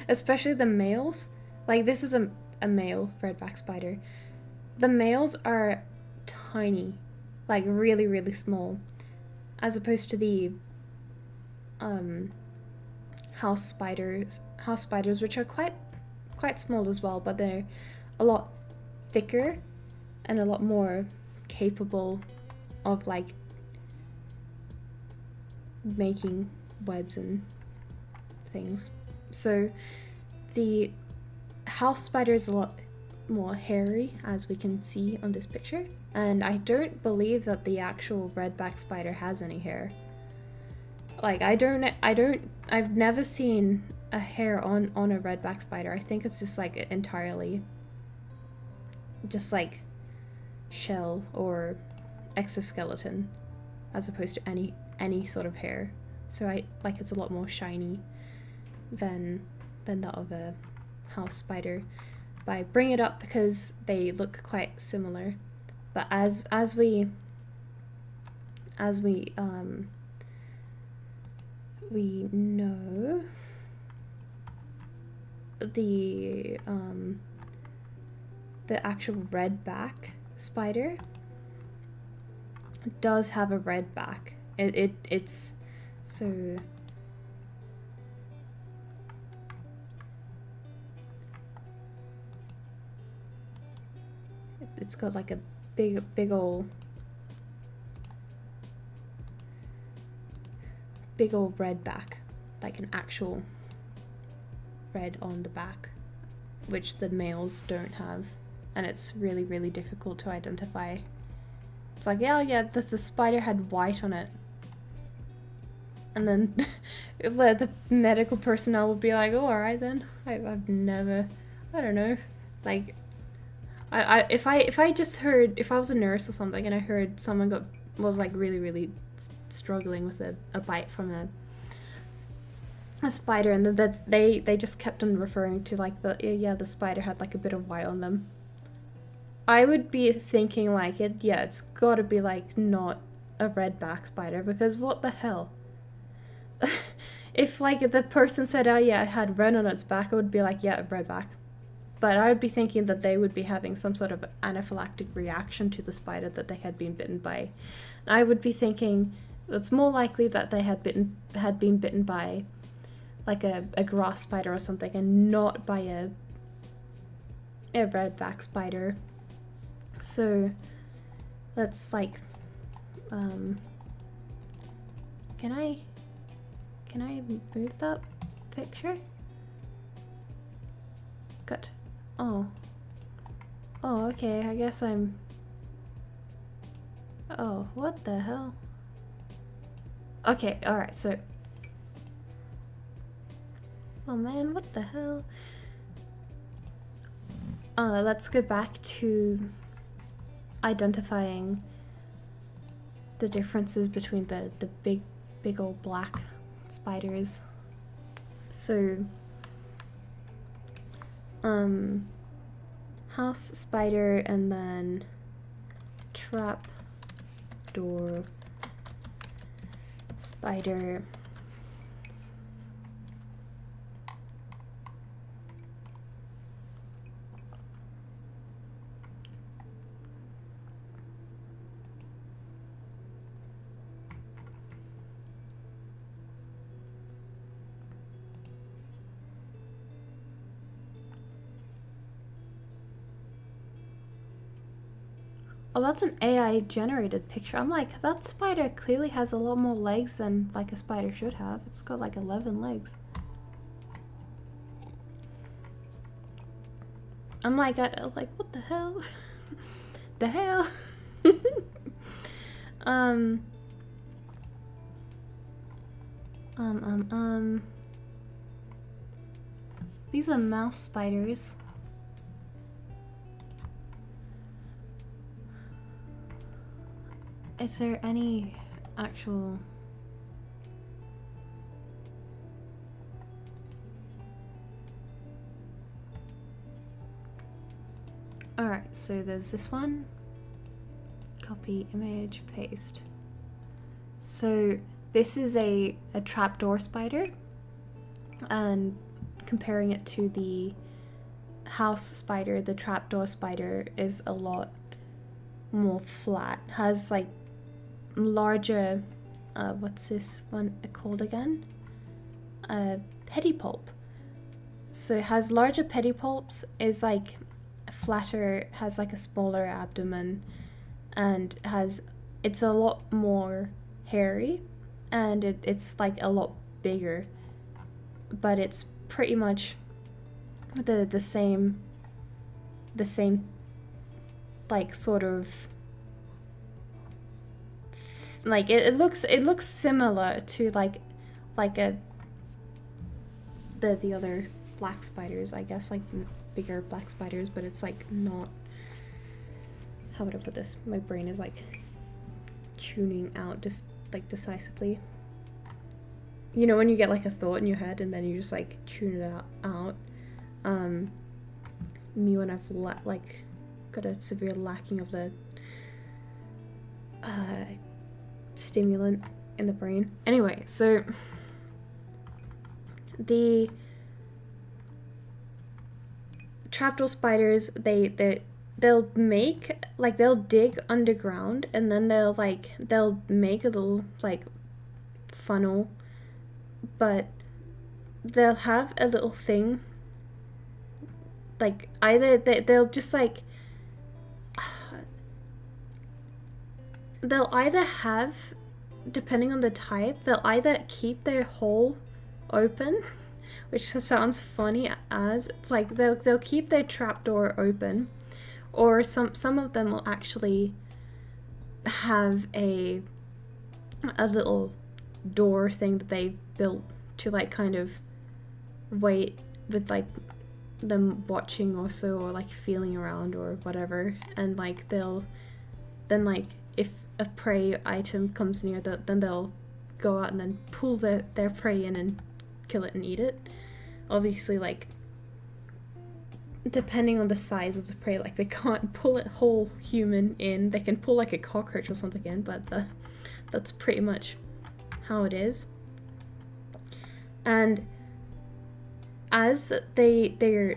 especially the males. Like, this is a male redback spider. The males are tiny, like really, really small, as opposed to the house spiders, which are quite small as well, but they're a lot thicker and a lot more capable of like making webs and things. So the house spider is a lot more hairy, as we can see on this picture, and I don't believe that the actual redback spider has any hair. Like, I've never seen a hair on a redback spider. I think it's just like entirely just like shell or exoskeleton, as opposed to any sort of hair. So it's a lot more shiny than that of a house spider. But I bring it up because they look quite similar. But as we know, the actual redback spider does have a red back. It's so it's got like a big old red back, like an actual red on the back, which the males don't have, and it's really, really difficult to identify. It's like, yeah, the spider had white on it, and then the medical personnel would be like, oh, alright then. I've never, I don't know, like, if I was a nurse or something and I heard someone was like really, really struggling with a bite from a spider, and that they just kept on referring to like the spider had like a bit of white on them, I would be thinking like it's gotta be like not a redback spider, because what the hell? If like the person said, oh yeah, it had red on its back, I would be like, yeah, redback. But I would be thinking that they would be having some sort of anaphylactic reaction to the spider that they had been bitten by. I would be thinking it's more likely that they had been bitten by like a grass spider or something, and not by a redback spider. So let's like can I move that picture? Good. Oh, okay, I guess I'm... Oh, what the hell? Okay, alright, so... Oh man, what the hell? Let's go back to identifying the differences between the big old black spiders. So, house spider, and then trap door spider. Oh, that's an AI generated picture. I'm like, that spider clearly has a lot more legs than like a spider should have. It's got like 11 legs. I'm like, like, what the hell? The hell? these are mouse spiders. Is there any actual... Alright, so there's this one. Copy, image, paste. So this is a trapdoor spider, and comparing it to the house spider, the trapdoor spider is a lot more flat. Has like larger, what's this one called again? Pedipulp. So it has larger pedipulps, is like flatter, has like a smaller abdomen, and it's a lot more hairy, and it's like a lot bigger, but it's pretty much the same like sort of like it looks similar to like the other black spiders, I guess, like bigger black spiders, but it's like not, how would I put this? My brain is like tuning out just like decisively. You know when you get like a thought in your head and then you just like tune it out. Me when I've like got a severe lacking of the stimulant in the brain. Anyway, so the trapdoor spiders, they'll make like, they'll dig underground and then they'll make a little like funnel, but they'll have a little thing like either they'll just like they'll either have, depending on the type, they'll either keep their hole open, which sounds funny as like they'll keep their trapdoor open, or some of them will actually have a little door thing that they built to like kind of wait with like them watching also, or like feeling around or whatever, and like they'll then like if a prey item comes near, then they'll go out and then pull their prey in and kill it and eat it. Obviously, like depending on the size of the prey, like they can't pull a whole human in. They can pull like a cockroach or something in, but that's pretty much how it is. And as they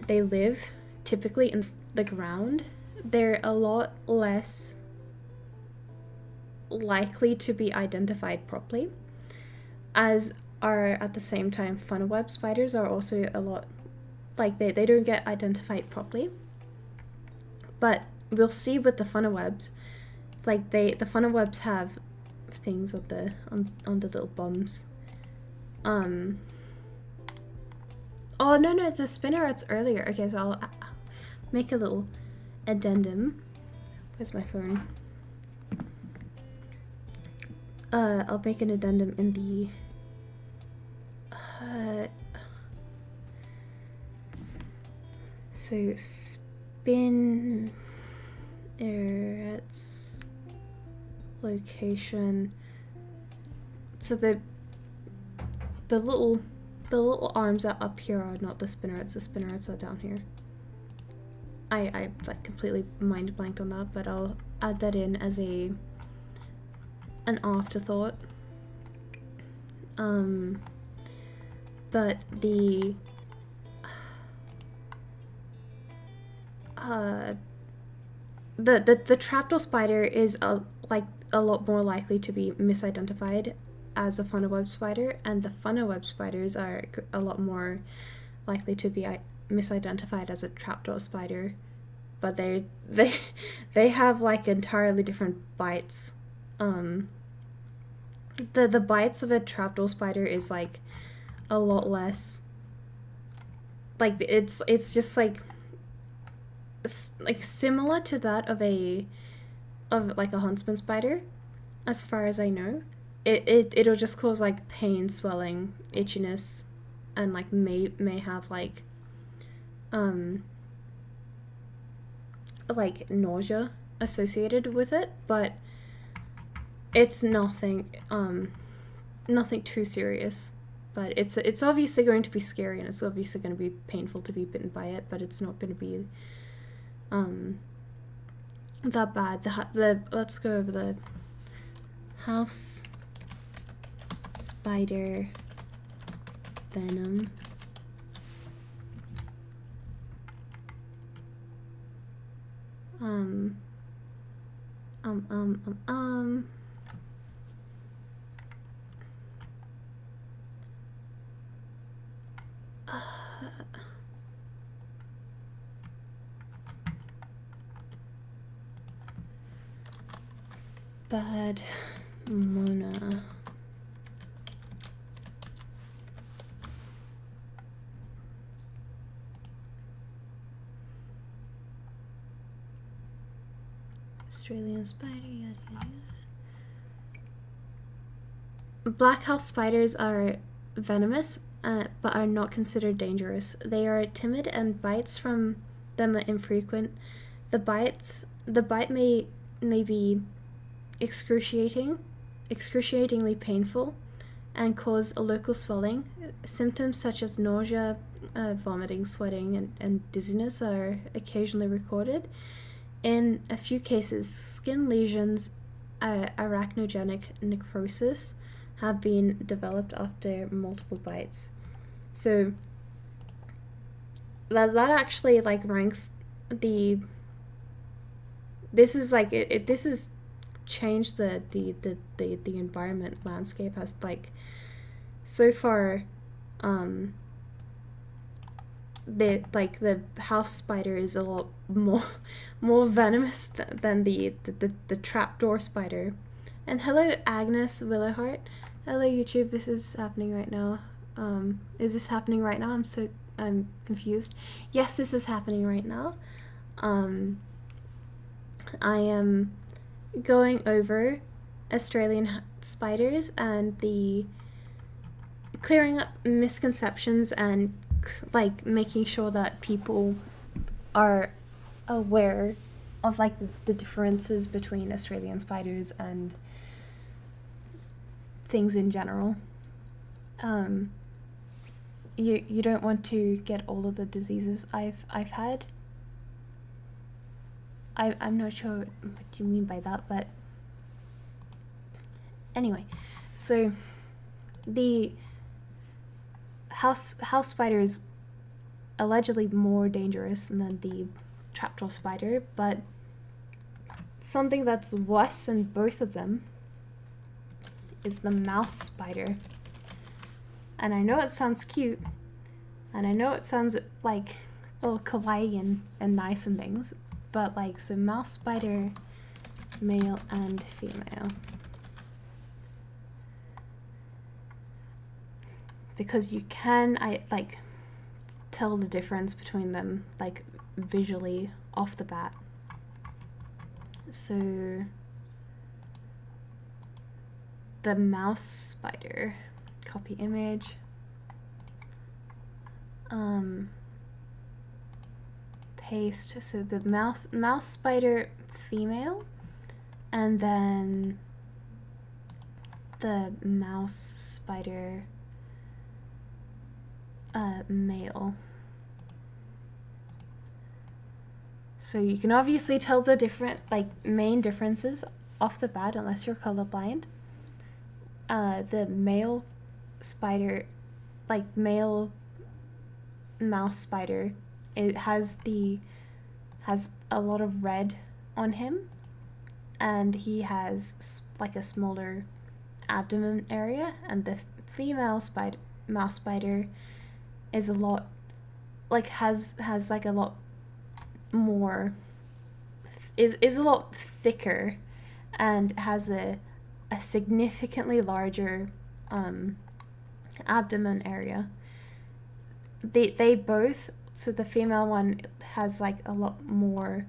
live typically in the ground, they're a lot less likely to be identified properly, as are at the same time funnel web spiders are also a lot like they don't get identified properly. But we'll see with the funnel webs, like the funnel webs have things on the little bums. Oh no, the spinnerets earlier. Okay, so I'll make a little addendum. Where's my phone? I'll make an addendum in the so spinnerets location. So the little arms are up here are not the spinnerets. The spinnerets are down here. I like completely mind blanked on that, but I'll add that in as an afterthought. But the trapdoor spider is a lot more likely to be misidentified as a funnel web spider, and the funnel web spiders are a lot more likely to be misidentified as a trapdoor spider. But they have like entirely different bites. The bites of a trapdoor spider is like a lot less, like it's just like similar to that of like a huntsman spider, as far as I know. It'll just cause like pain, swelling, itchiness, and like may have like like nausea associated with it, but it's nothing too serious. But it's obviously going to be scary, and it's obviously going to be painful to be bitten by it, but it's not going to be that bad. Let's go over the house spider venom. Bad Mona. Australian spider, yada yada. Black house spiders are venomous, but are not considered dangerous. They are timid, and bites from them are infrequent. The bite may be excruciatingly painful, and cause a local swelling. Symptoms such as nausea, vomiting, sweating, and dizziness are occasionally recorded. In a few cases, skin lesions, arachnogenic necrosis, have been developed after multiple bites. So that actually like ranks the. This is like this is changed the environment landscape. Has like so far the house spider is a lot more venomous than the trapdoor spider. And hello Agnes Willowheart. Hello YouTube, this is happening right now. Is this happening right now? I'm confused. Yes, this is happening right now. I am going over Australian spiders and the clearing up misconceptions and like making sure that people are aware of like the differences between Australian spiders and things in general. You don't want to get all of the diseases I've had. I'm not sure what you mean by that, but anyway, so the house spider is allegedly more dangerous than the trapdoor spider, but something that's worse than both of them is the mouse spider. And I know it sounds cute, and I know it sounds like all kawaii and nice and things, but like, so mouse spider, male and female. Because you can, tell the difference between them, like, visually off the bat. So, the mouse spider, copy image. Paste, so the mouse spider female, and then the mouse spider male. So you can obviously tell the different main differences off the bat unless you're colorblind. The male spider, male mouse spider, it has a lot of red on him, and he has a smaller abdomen area, and the female mouse spider is a lot has a lot more is a lot thicker and has a significantly larger abdomen area. They both, so the female one has a lot more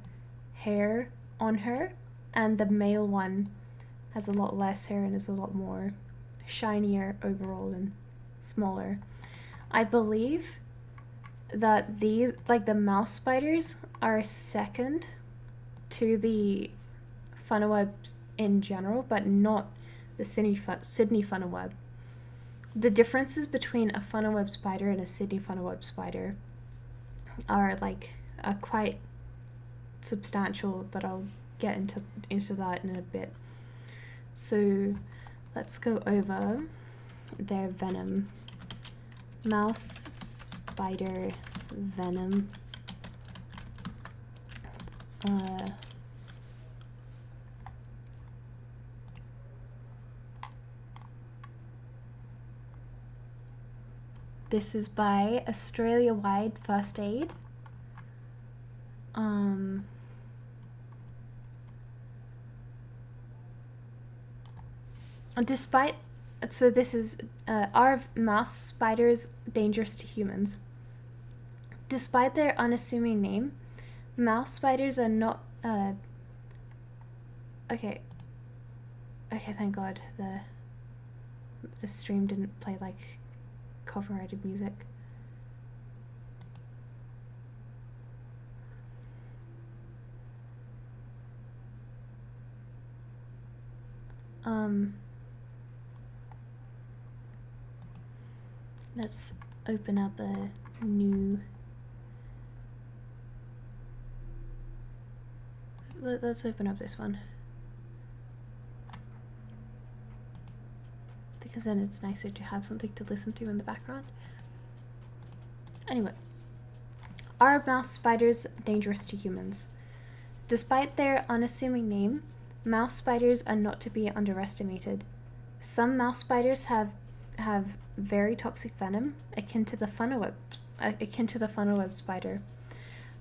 hair on her, and the male one has a lot less hair and is a lot more shinier overall and smaller. I believe that these, like the mouse spiders, are second to the funnel webs in general, but not the Sydney funnel web. The differences between a funnel web spider and a Sydney funnel web spider are quite substantial, but I'll get into that in a bit. So let's go over their venom. Mouse spider venom. This is by Australia-wide First Aid. So this is, are mouse spiders dangerous to humans? Despite their unassuming name, mouse spiders are not, okay, thank God the stream didn't play like copyrighted music. Let's open up a new, let's open up this one, because then it's nicer to have something to listen to in the background. Anyway, are mouse spiders dangerous to humans? Despite their unassuming name, mouse spiders are not to be underestimated. Some mouse spiders have very toxic venom akin to the funnel web spider.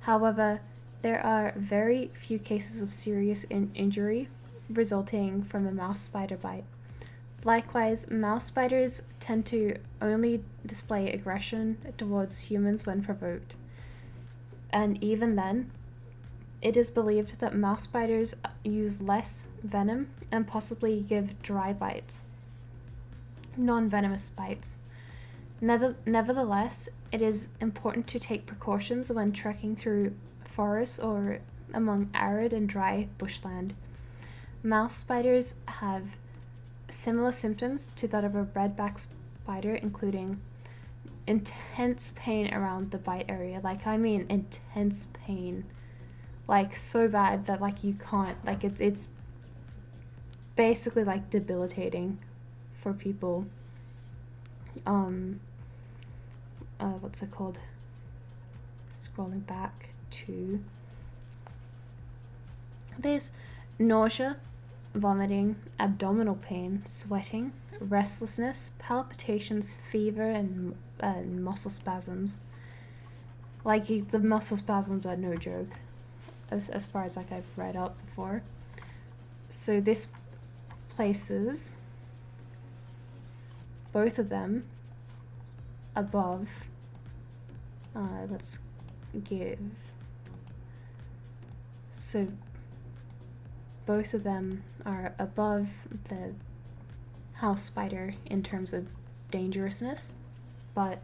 However, there are very few cases of serious injury resulting from a mouse spider bite. Likewise, mouse spiders tend to only display aggression towards humans when provoked. And even then, it is believed that mouse spiders use less venom and possibly give dry bites, non-venomous bites. Nevertheless, it is important to take precautions when trekking through forests or among arid and dry bushland. Mouse spiders have similar symptoms to that of a redback spider, including intense pain around the bite area. I mean intense pain. So bad that you can't, it's basically debilitating for people. What's it called? Scrolling back to this: nausea, vomiting, abdominal pain, sweating, restlessness, palpitations, fever, and muscle spasms. The muscle spasms are no joke, as far as I've read up before. So this places both of them above, let's give, so both of them are above the house spider in terms of dangerousness, but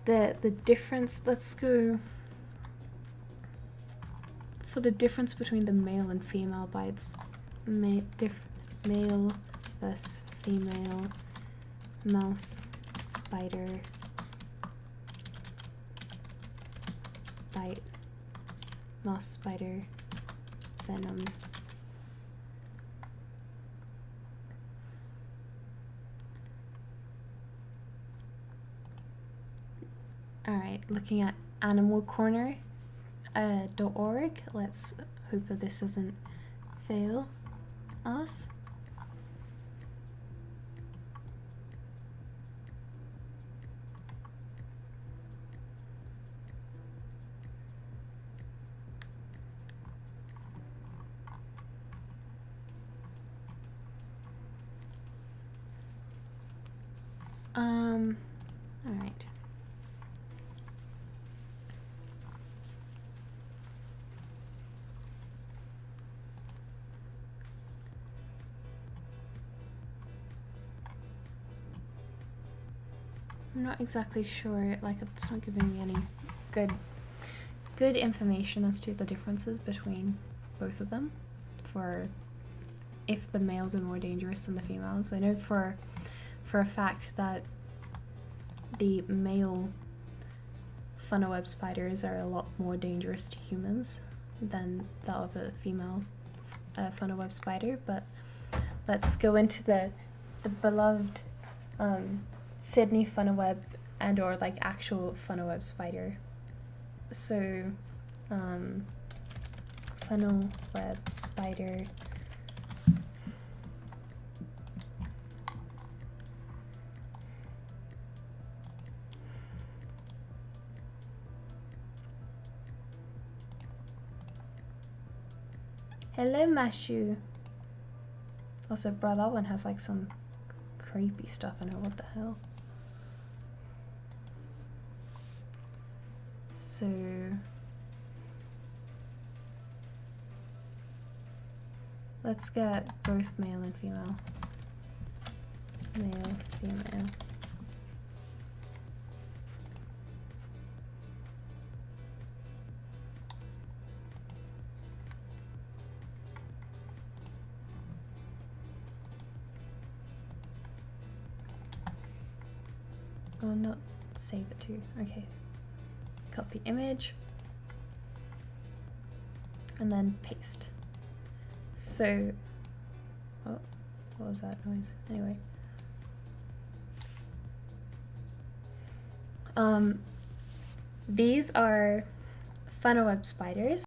the difference, let's go for the difference between the male and female bites. Male versus female mouse spider bite, mouse spider venom. Alright, looking at animalcorner.org. Let's hope that this doesn't fail us. All right. I'm not exactly sure, like it's not giving me any good information as to the differences between both of them, for if the males are more dangerous than the females. I know for a fact that the male funnel web spiders are a lot more dangerous to humans than the other female funnel web spider, but let's go into the beloved Sydney funnel web and or like actual funnel web spider. So funnel web spider hello Mashu. Also, bro, that one has like some creepy stuff in it. What the hell? So let's get both male and female. Male, female. Oh, not save it to. Okay. Copy image. And then paste. So, oh, what was that noise? Anyway. These are funnel web spiders.